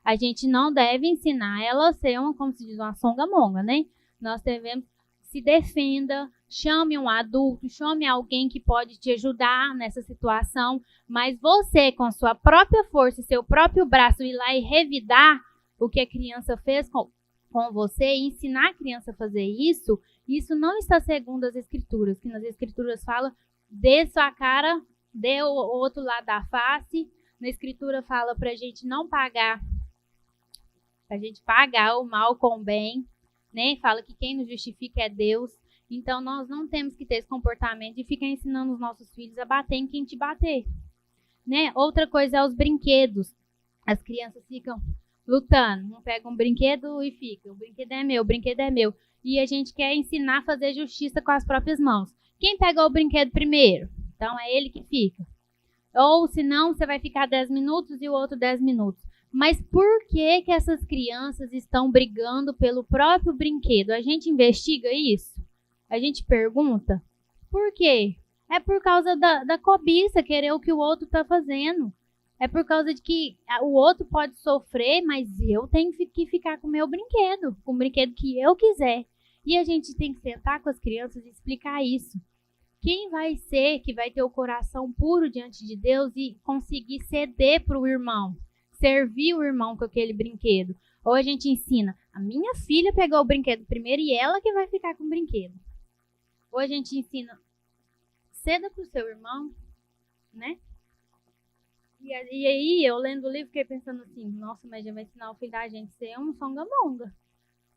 A gente não deve ensinar ela a ser como se diz, uma songamonga, né? Nós devemos se defenda, chame um adulto, chame alguém que pode te ajudar nessa situação, mas você, com sua própria força e seu próprio braço, ir lá e revidar o que a criança fez com você e ensinar a criança a fazer isso não está segundo as Escrituras, que nas Escrituras fala, dê sua cara, dê o outro lado da face, Na Escritura fala para a gente não pagar, para a gente pagar o mal com o bem, né? Fala que quem nos justifica é Deus. Então, nós não temos que ter esse comportamento de ficar ensinando os nossos filhos a bater em quem te bater, né? Outra coisa é os brinquedos. As crianças ficam lutando. Um pega um brinquedo e fica. O brinquedo é meu, o brinquedo é meu. E a gente quer ensinar a fazer justiça com as próprias mãos. Quem pegou o brinquedo primeiro? Então, é ele que fica. Ou, se não, você vai ficar 10 minutos e o outro 10 minutos. Mas por que essas crianças estão brigando pelo próprio brinquedo? A gente investiga isso? A gente pergunta? Por quê? É por causa da cobiça, querer o que o outro está fazendo. É por causa de que o outro pode sofrer, mas eu tenho que ficar com o meu brinquedo, com o brinquedo que eu quiser. E a gente tem que sentar com as crianças e explicar isso. Quem vai ser que vai ter o coração puro diante de Deus e conseguir ceder para o irmão? Servir o irmão com aquele brinquedo. Ou a gente ensina, a minha filha pegou o brinquedo primeiro e ela que vai ficar com o brinquedo. Ou a gente ensina, ceda para o seu irmão, né? E aí, eu lendo o livro, fiquei pensando assim, nossa, mas já vai ensinar o filho da gente a ser um songamonga.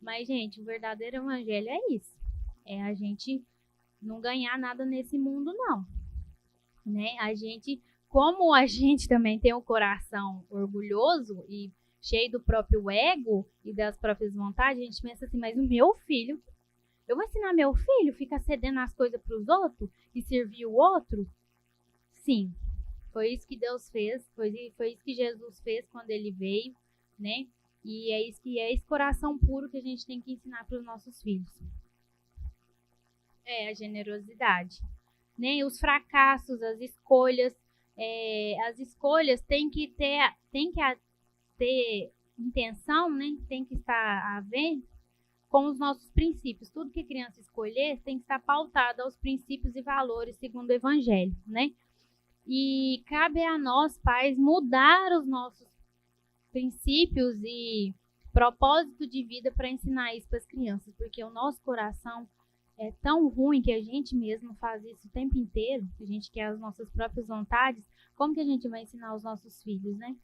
Mas, gente, o verdadeiro evangelho é isso. É a gente não ganhar nada nesse mundo, não. Né? Como a gente também tem um coração orgulhoso e cheio do próprio ego e das próprias vontades, a gente pensa assim, mas o meu filho, eu vou ensinar meu filho a ficar cedendo as coisas para os outros e servir o outro? Sim, foi isso que Deus fez, foi isso que Jesus fez quando ele veio, né? E é esse coração puro que a gente tem que ensinar para os nossos filhos. É a generosidade, né? Os fracassos, as escolhas têm que ter intenção, né? Tem que estar a ver com os nossos princípios. Tudo que a criança escolher tem que estar pautado aos princípios e valores segundo o Evangelho, né? E cabe a nós, pais, mudar os nossos princípios e propósito de vida para ensinar isso para as crianças, porque o nosso coração é tão ruim que a gente mesmo faz isso o tempo inteiro, a gente quer as nossas próprias vontades, como que a gente vai ensinar os nossos filhos, né?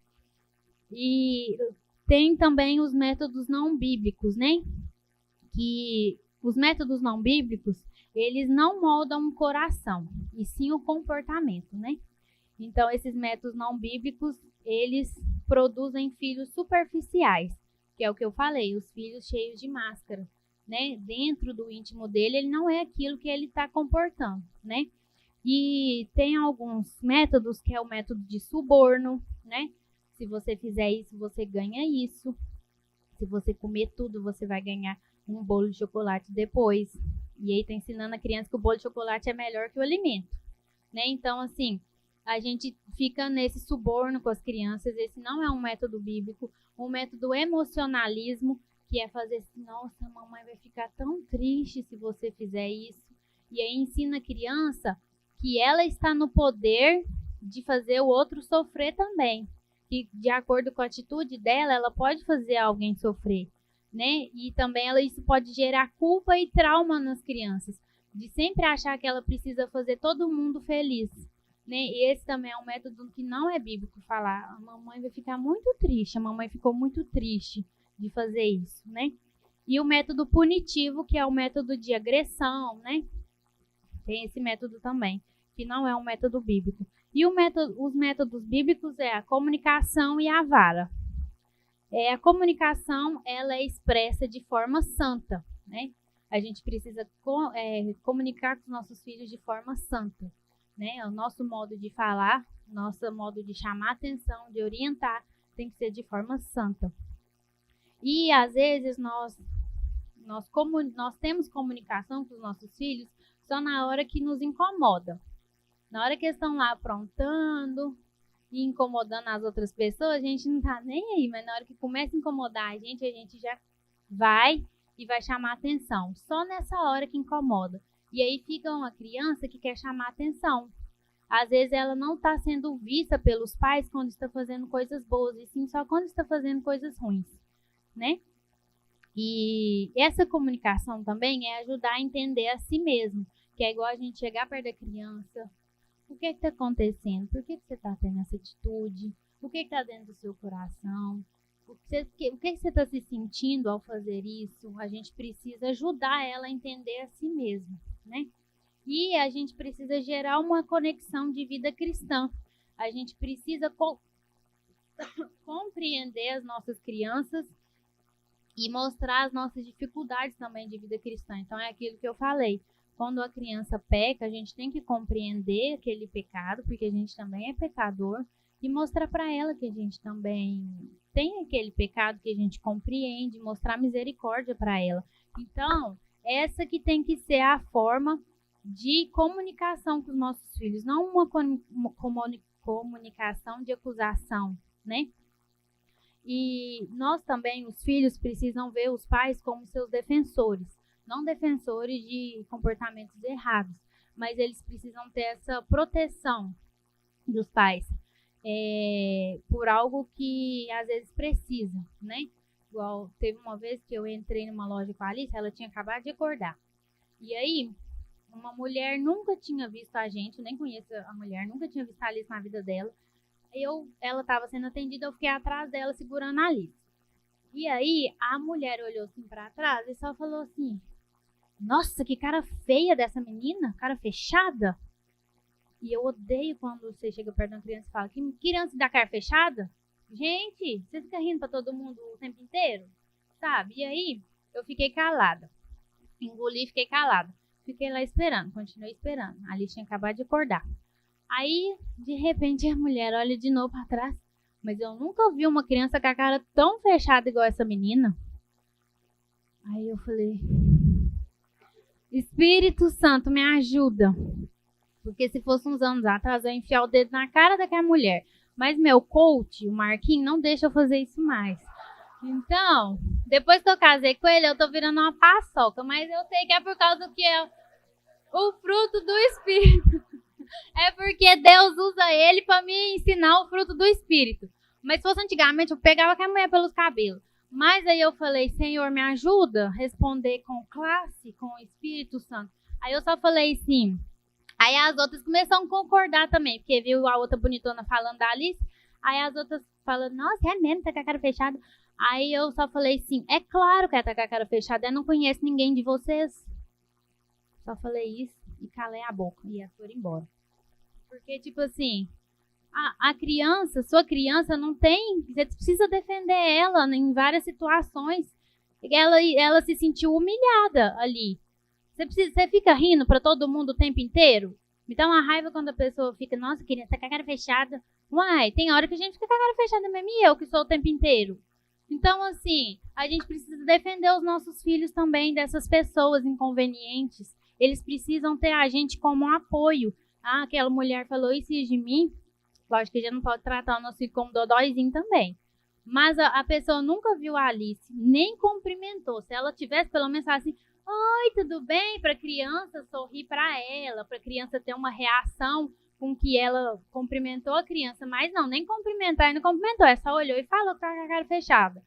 E tem também os métodos não bíblicos, né? Que os métodos não bíblicos, eles não moldam o coração, e sim o comportamento, né? Então, esses métodos não bíblicos, eles produzem filhos superficiais, que é o que eu falei, os filhos cheios de máscara, né? Dentro do íntimo dele, ele não é aquilo que ele está comportando, né? E tem alguns métodos, que é o método de suborno, né? Se você fizer isso, você ganha isso. Se você comer tudo, você vai ganhar um bolo de chocolate depois. E aí tá ensinando a criança que o bolo de chocolate é melhor que o alimento, né? Então, assim, a gente fica nesse suborno com as crianças. Esse não é um método bíblico. Um método emocionalismo, que é fazer assim, nossa, a mamãe vai ficar tão triste se você fizer isso. E aí ensina a criança que ela está no poder de fazer o outro sofrer também. Que de acordo com a atitude dela, ela pode fazer alguém sofrer, né? E também isso pode gerar culpa e trauma nas crianças, de sempre achar que ela precisa fazer todo mundo feliz, né? E esse também é um método que não é bíblico, falar, a mamãe vai ficar muito triste, a mamãe ficou muito triste de fazer isso, né? E o método punitivo, que é o método de agressão, né? Tem esse método também, que não é um método bíblico. E os métodos bíblicos é a comunicação e a vara. A comunicação, ela é expressa de forma santa, né? A gente precisa comunicar com os nossos filhos de forma santa, né? O nosso modo de falar, nosso modo de chamar atenção, de orientar, tem que ser de forma santa. E, às vezes, nós temos comunicação com os nossos filhos só na hora que nos incomoda. Na hora que eles estão lá aprontando e incomodando as outras pessoas, a gente não tá nem aí. Mas na hora que começa a incomodar a gente já vai e vai chamar atenção. Só nessa hora que incomoda. E aí fica uma criança que quer chamar atenção. Às vezes ela não está sendo vista pelos pais quando está fazendo coisas boas, e sim só quando está fazendo coisas ruins, né? E essa comunicação também é ajudar a entender a si mesmo, que é igual a gente chegar perto da criança. O que está acontecendo? Por que você está tendo essa atitude? o que está dentro do seu coração, o que você está se sentindo ao fazer isso. A gente precisa ajudar ela a entender a si mesma, né? E a gente precisa gerar uma conexão de vida cristã. A gente precisa compreender as nossas crianças e mostrar as nossas dificuldades também de vida cristã. Então é aquilo que eu falei. Quando a criança peca, a gente tem que compreender aquele pecado, porque a gente também é pecador, e mostrar para ela que a gente também tem aquele pecado que a gente compreende, mostrar misericórdia para ela. Então, essa que tem que ser a forma de comunicação com os nossos filhos, não uma comunicação de acusação, né? E nós também, os filhos, precisam ver os pais como seus defensores, não defensores de comportamentos errados, mas eles precisam ter essa proteção dos pais por algo que às vezes precisa, né? Igual teve uma vez que eu entrei numa loja com a Alice, ela tinha acabado de acordar. E aí, uma mulher nunca tinha visto a gente, eu nem conheço a mulher, nunca tinha visto a Alice na vida dela. Ela estava sendo atendida, eu fiquei atrás dela segurando a Alice. E aí, a mulher olhou assim pra trás e só falou assim: nossa, que cara feia dessa menina, cara fechada. E eu odeio quando você chega perto de uma criança e fala: que criança da cara fechada? Gente, você fica rindo pra todo mundo o tempo inteiro, sabe? E aí, eu fiquei calada. Engoli e fiquei calada. Fiquei lá esperando, continuei esperando. A Alice tinha acabado de acordar. Aí, de repente, a mulher olha de novo pra trás. Mas eu nunca vi uma criança com a cara tão fechada igual essa menina. Aí eu falei: Espírito Santo, me ajuda. Porque se fosse uns anos atrás, eu ia enfiar o dedo na cara daquela mulher. Mas meu coach, o Marquinhos, não deixa eu fazer isso mais. Então, depois que eu casei com ele, eu tô virando uma paçoca. Mas eu sei que é por causa do que é o fruto do Espírito. É porque Deus usa ele para me ensinar o fruto do Espírito. Mas se fosse antigamente, eu pegava aquela mulher pelos cabelos. Mas aí eu falei: Senhor, me ajuda a responder com classe, com o Espírito Santo. Aí eu só falei sim. Aí as outras começaram a concordar também, porque viu a outra bonitona falando da Alice. Aí as outras falando: nossa, é mesmo, tá com a cara fechada. Aí eu só falei sim, é claro que ela tá com a cara fechada, eu não conheço ninguém de vocês. Só falei isso e calei a boca e elas foram embora. Porque, tipo assim, a criança, sua criança não tem, você precisa defender ela em várias situações. Ela se sentiu humilhada ali. Você fica rindo pra todo mundo o tempo inteiro? Me dá uma raiva quando a pessoa fica: nossa, criança, tá com a cara fechada. Uai, tem hora que a gente fica com a cara fechada mesmo, e eu que sou o tempo inteiro. Então, assim, a gente precisa defender os nossos filhos também dessas pessoas inconvenientes. Eles precisam ter a gente como um apoio. Ah, aquela mulher falou isso de mim. Lógico que a gente não pode tratar o nosso filho como dodóizinho também. Mas a pessoa nunca viu a Alice, nem cumprimentou. Se ela tivesse pelo menos assim: oi, tudo bem? Para a criança sorrir para ela, para a criança ter uma reação com que ela cumprimentou a criança. Mas não, nem cumprimentar, e não cumprimentou. Ela só olhou e falou com a cara fechada.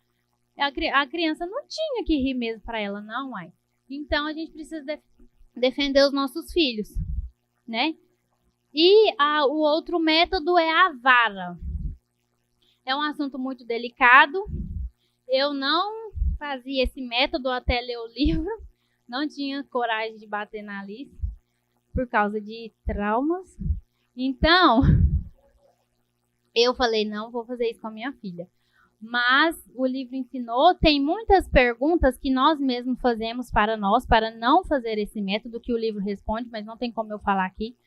A criança não tinha que rir mesmo para ela, não, uai. Então a gente precisa defender os nossos filhos, né? E o outro método é a vara. É um assunto muito delicado. Eu não fazia esse método até ler o livro. Não tinha coragem de bater na Alice por causa de traumas. Então, eu falei: não vou fazer isso com a minha filha. Mas o livro ensinou, tem muitas perguntas que nós mesmos fazemos para nós, para não fazer esse método que o livro responde, mas não tem como eu falar aqui.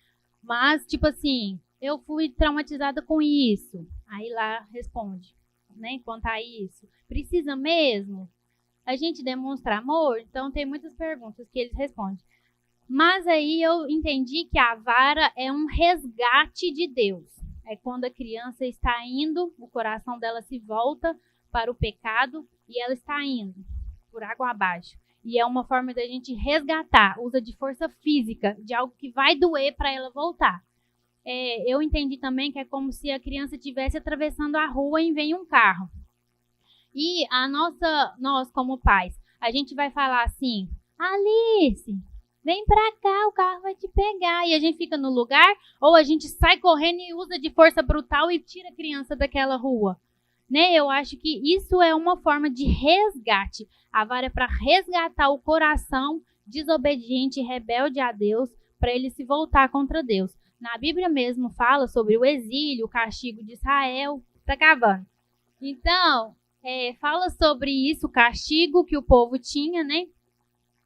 Mas, tipo assim, eu fui traumatizada com isso. Aí lá responde, né? Quanto a isso. Precisa mesmo a gente demonstra amor? Então tem muitas perguntas que eles respondem. Mas aí eu entendi que a vara é um resgate de Deus. É quando a criança está indo, o coração dela se volta para o pecado e ela está indo por água abaixo. E é uma forma da gente resgatar, usa de força física, de algo que vai doer para ela voltar. Eu entendi também que é como se a criança estivesse atravessando a rua e vem um carro. E nós como pais, a gente vai falar assim: Alice, vem pra cá, o carro vai te pegar. E a gente fica no lugar, ou a gente sai correndo e usa de força brutal e tira a criança daquela rua. Né? Eu acho que isso é uma forma de resgate. A vara é para resgatar o coração desobediente e rebelde a Deus, para ele se voltar contra Deus. Na Bíblia mesmo fala sobre o exílio, o castigo de Israel. Tá acabando. Então, fala sobre isso, o castigo que o povo tinha, né?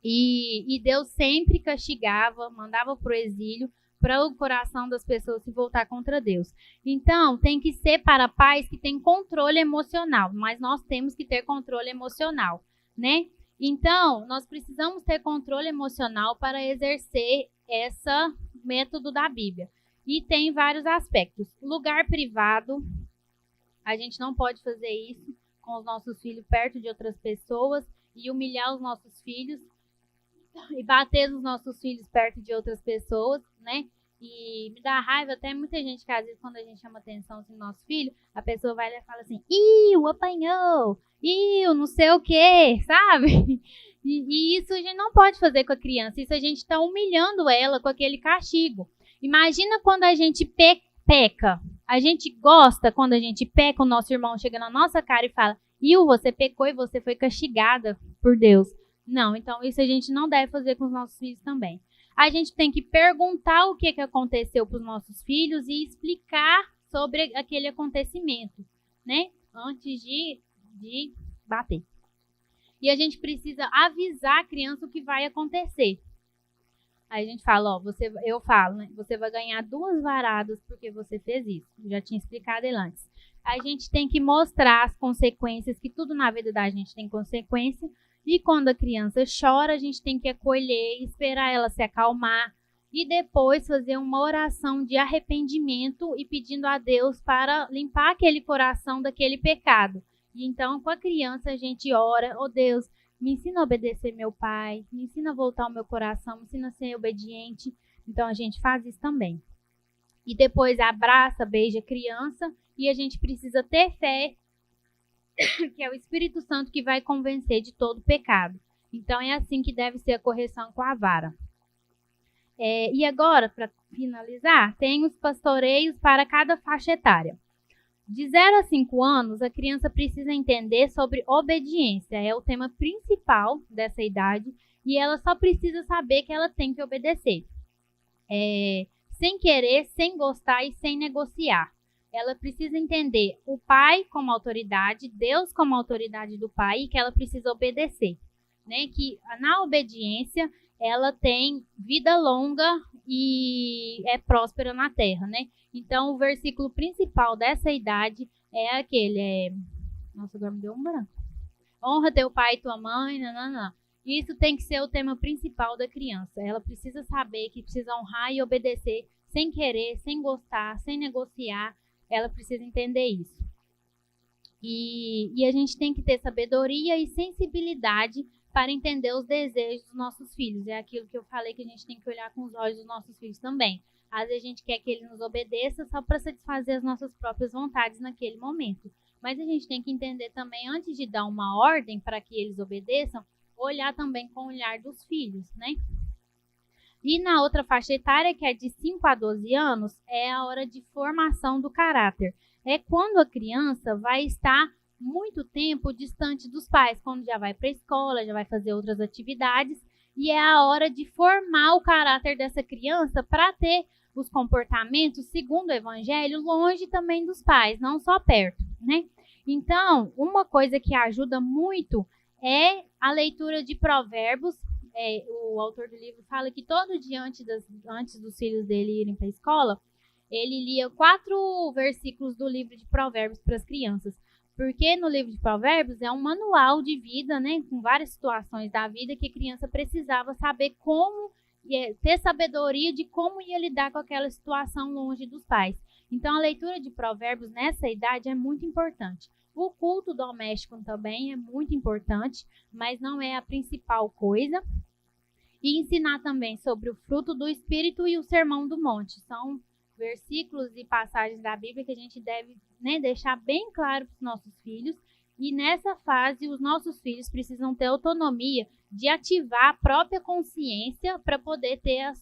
E Deus sempre castigava, mandava para o exílio, para o coração das pessoas se voltar contra Deus. Então, tem que ser para pais que têm controle emocional, mas nós temos que ter controle emocional, né? Então, nós precisamos ter controle emocional para exercer esse método da Bíblia. E tem vários aspectos. Lugar privado, a gente não pode fazer isso com os nossos filhos perto de outras pessoas e humilhar os nossos filhos e bater nos nossos filhos perto de outras pessoas, né? E me dá raiva até muita gente que às vezes quando a gente chama atenção assim, no nosso filho, a pessoa vai lá e fala assim, apanhou, não sei o que, sabe? E isso a gente não pode fazer com a criança, isso a gente está humilhando ela com aquele castigo. Imagina quando a gente peca, a gente gosta quando a gente peca, o nosso irmão chega na nossa cara e fala, você pecou e você foi castigada por Deus. Não, então isso a gente não deve fazer com os nossos filhos também. A gente tem que perguntar o que aconteceu para os nossos filhos e explicar sobre aquele acontecimento, né? Antes de bater. E a gente precisa avisar a criança o que vai acontecer. Aí a gente fala, eu falo, né? Você vai ganhar 2 varadas porque você fez isso. Eu já tinha explicado ele antes. A gente tem que mostrar as consequências, que tudo na vida da gente tem consequência. E quando a criança chora, a gente tem que acolher, esperar ela se acalmar e depois fazer uma oração de arrependimento e pedindo a Deus para limpar aquele coração daquele pecado. E então, com a criança, a gente ora, Deus, me ensina a obedecer meu pai, me ensina a voltar o meu coração, me ensina a ser obediente. Então, a gente faz isso também. E depois abraça, beija a criança e a gente precisa ter fé, que é o Espírito Santo que vai convencer de todo pecado. Então, é assim que deve ser a correção com a vara. E agora, para finalizar, tem os pastoreios para cada faixa etária. De 0 a 5 anos, a criança precisa entender sobre obediência. É o tema principal dessa idade e ela só precisa saber que ela tem que obedecer. Sem querer, sem gostar e sem negociar. Ela precisa entender o pai como autoridade, Deus como autoridade do pai e que ela precisa obedecer, né? Que na obediência ela tem vida longa e é próspera na terra, né? Então o versículo principal dessa idade é aquele, nossa, agora me deu um branco. Honra teu pai e tua mãe, nananã. Isso tem que ser o tema principal da criança. Ela precisa saber que precisa honrar e obedecer sem querer, sem gostar, sem negociar. Ela precisa entender isso. E a gente tem que ter sabedoria e sensibilidade para entender os desejos dos nossos filhos. É aquilo que eu falei que a gente tem que olhar com os olhos dos nossos filhos também. Às vezes a gente quer que ele nos obedeça só para satisfazer as nossas próprias vontades naquele momento. Mas a gente tem que entender também, antes de dar uma ordem para que eles obedeçam, olhar também com o olhar dos filhos, né? E na outra faixa etária, que é de 5 a 12 anos, é a hora de formação do caráter. É quando a criança vai estar muito tempo distante dos pais, quando já vai para a escola, já vai fazer outras atividades, e é a hora de formar o caráter dessa criança para ter os comportamentos, segundo o Evangelho, longe também dos pais, não só perto, né? Então, uma coisa que ajuda muito é a leitura de Provérbios. O autor do livro fala que todo dia antes dos filhos dele irem para a escola, ele lia 4 versículos do livro de Provérbios para as crianças. Porque no livro de Provérbios é um manual de vida, né, com várias situações da vida que a criança precisava saber como, ter sabedoria de como ia lidar com aquela situação longe dos pais. Então, a leitura de Provérbios nessa idade é muito importante. O culto doméstico também é muito importante, mas não é a principal coisa. E ensinar também sobre o fruto do Espírito e o Sermão do Monte. São versículos e passagens da Bíblia que a gente deve, né, deixar bem claro para os nossos filhos E nessa fase, os nossos filhos precisam ter autonomia de ativar a própria consciência para poder ter os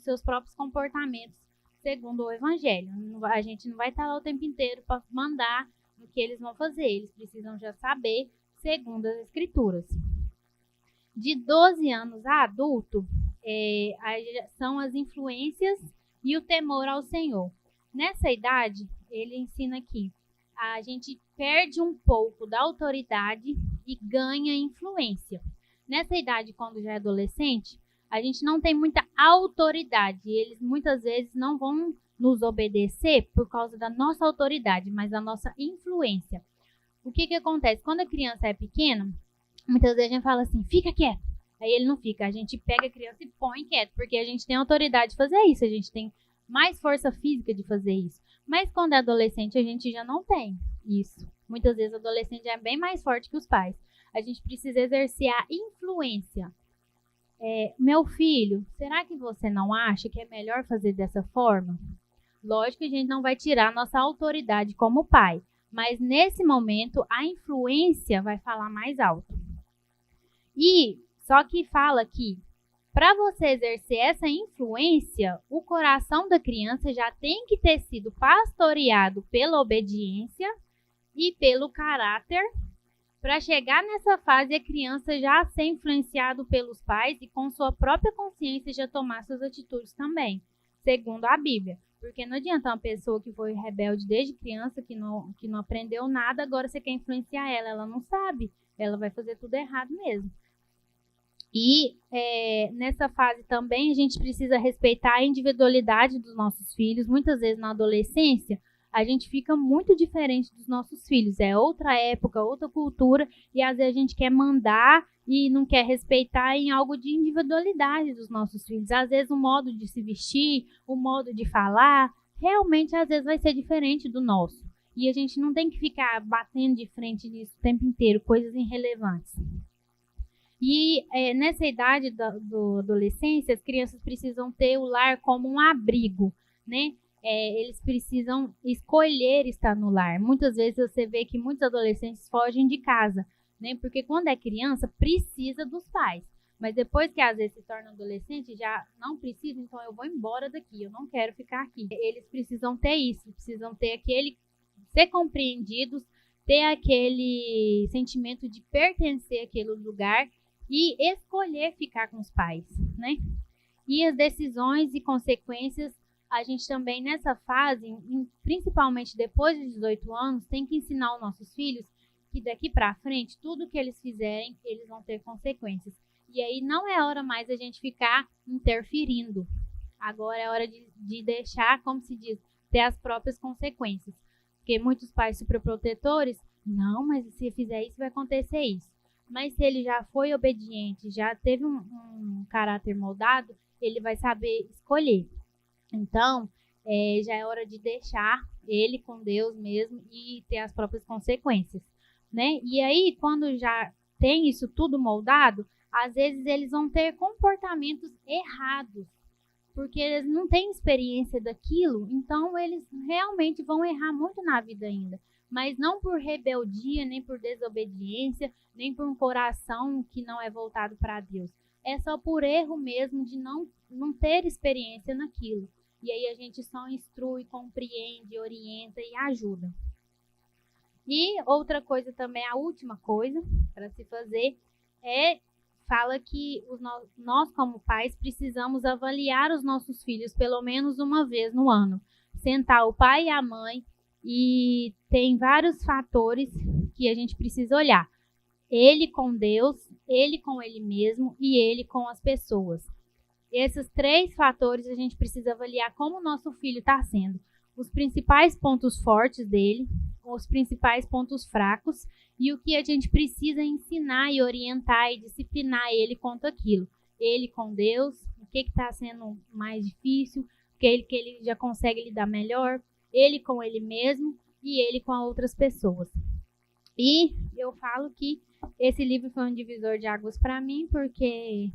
seus próprios comportamentos segundo o Evangelho. A gente não vai estar lá o tempo inteiro para mandar no que eles vão fazer. Eles precisam já saber segundo as Escrituras. De 12 anos a adulto, são as influências e o temor ao Senhor. Nessa idade, ele ensina aqui, a gente perde um pouco da autoridade e ganha influência. Nessa idade, quando já é adolescente, a gente não tem muita autoridade. Eles muitas vezes não vão nos obedecer por causa da nossa autoridade, mas da nossa influência. O que acontece? Quando a criança é pequena, muitas vezes a gente fala assim, fica quieto. Aí ele não fica. A gente pega a criança e põe quieto, porque a gente tem autoridade de fazer isso. A gente tem mais força física de fazer isso. Mas quando é adolescente, a gente já não tem isso. Muitas vezes o adolescente já é bem mais forte que os pais. A gente precisa exercer a influência. Meu filho, será que você não acha que é melhor fazer dessa forma? Lógico que a gente não vai tirar nossa autoridade como pai, mas nesse momento a influência vai falar mais alto. E só que fala que para você exercer essa influência, o coração da criança já tem que ter sido pastoreado pela obediência e pelo caráter, para chegar nessa fase a criança já ser influenciado pelos pais e com sua própria consciência já tomar suas atitudes também, segundo a Bíblia. Porque não adianta uma pessoa que foi rebelde desde criança, que não aprendeu nada, agora você quer influenciar ela não sabe, ela vai fazer tudo errado mesmo. E nessa fase também a gente precisa respeitar a individualidade dos nossos filhos. Muitas vezes na adolescência a gente fica muito diferente dos nossos filhos. É outra época, outra cultura, e às vezes a gente quer mandar e não quer respeitar em algo de individualidade dos nossos filhos. Às vezes o modo de se vestir, o modo de falar, realmente às vezes vai ser diferente do nosso. E a gente não tem que ficar batendo de frente nisso o tempo inteiro, coisas irrelevantes. E nessa idade do adolescência, as crianças precisam ter o lar como um abrigo, né? Eles precisam escolher estar no lar. Muitas vezes você vê que muitos adolescentes fogem de casa, né? Porque quando é criança, precisa dos pais. Mas depois que às vezes se torna adolescente, já não precisa, então eu vou embora daqui, eu não quero ficar aqui. Eles precisam ter isso, precisam ter ser compreendidos, ter aquele sentimento de pertencer àquele lugar e escolher ficar com os pais, né? E as decisões e consequências, a gente também nessa fase, principalmente depois de 18 anos, tem que ensinar aos nossos filhos que daqui para frente, tudo que eles fizerem, eles vão ter consequências. E aí não é hora mais a gente ficar interferindo. Agora é hora de deixar, como se diz, ter as próprias consequências. Porque muitos pais superprotetores, não, mas se fizer isso, vai acontecer isso. Mas se ele já foi obediente, já teve um caráter moldado, ele vai saber escolher. Então, já é hora de deixar ele com Deus mesmo e ter as próprias consequências, né? E aí, quando já tem isso tudo moldado, às vezes eles vão ter comportamentos errados, porque eles não têm experiência daquilo, então eles realmente vão errar muito na vida ainda. Mas não por rebeldia, nem por desobediência, nem por um coração que não é voltado para Deus. É só por erro mesmo de não ter experiência naquilo. E aí a gente só instrui, compreende, orienta e ajuda. E outra coisa também, a última coisa para se fazer, fala que nós como pais precisamos avaliar os nossos filhos pelo menos uma vez no ano. Sentar o pai e a mãe, e tem vários fatores que a gente precisa olhar. Ele com Deus, ele com ele mesmo e ele com as pessoas. Esses 3 fatores a gente precisa avaliar como o nosso filho está sendo. Os principais pontos fortes dele, os principais pontos fracos e o que a gente precisa ensinar e orientar e disciplinar ele quanto aquilo. Ele com Deus, o que está sendo mais difícil, o que ele já consegue lidar melhor, ele com ele mesmo e ele com outras pessoas. E eu falo que esse livro foi um divisor de águas para mim, porque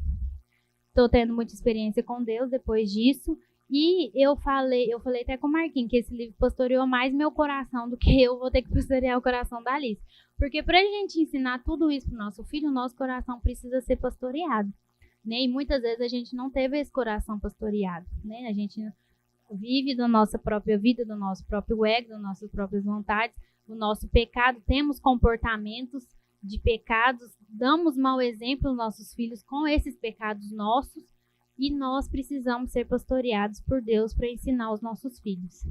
estou tendo muita experiência com Deus depois disso, E eu falei até com o Marquinhos que esse livro pastoreou mais meu coração do que eu vou ter que pastorear o coração da Alice. Porque para a gente ensinar tudo isso para o nosso filho, o nosso coração precisa ser pastoreado. Né? E muitas vezes a gente não teve esse coração pastoreado. Né? A gente vive da nossa própria vida, do nosso próprio ego, das nossas próprias vontades, do nosso pecado. Temos comportamentos de pecados, damos mau exemplo aos nossos filhos com esses pecados nossos. E nós precisamos ser pastoreados por Deus para ensinar os nossos filhos.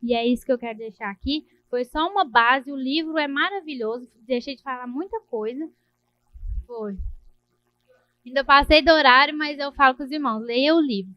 E é isso que eu quero deixar aqui. Foi só uma base, o livro é maravilhoso. Deixei de falar muita coisa. Foi. Ainda passei do horário, mas eu falo com os irmãos, leia o livro.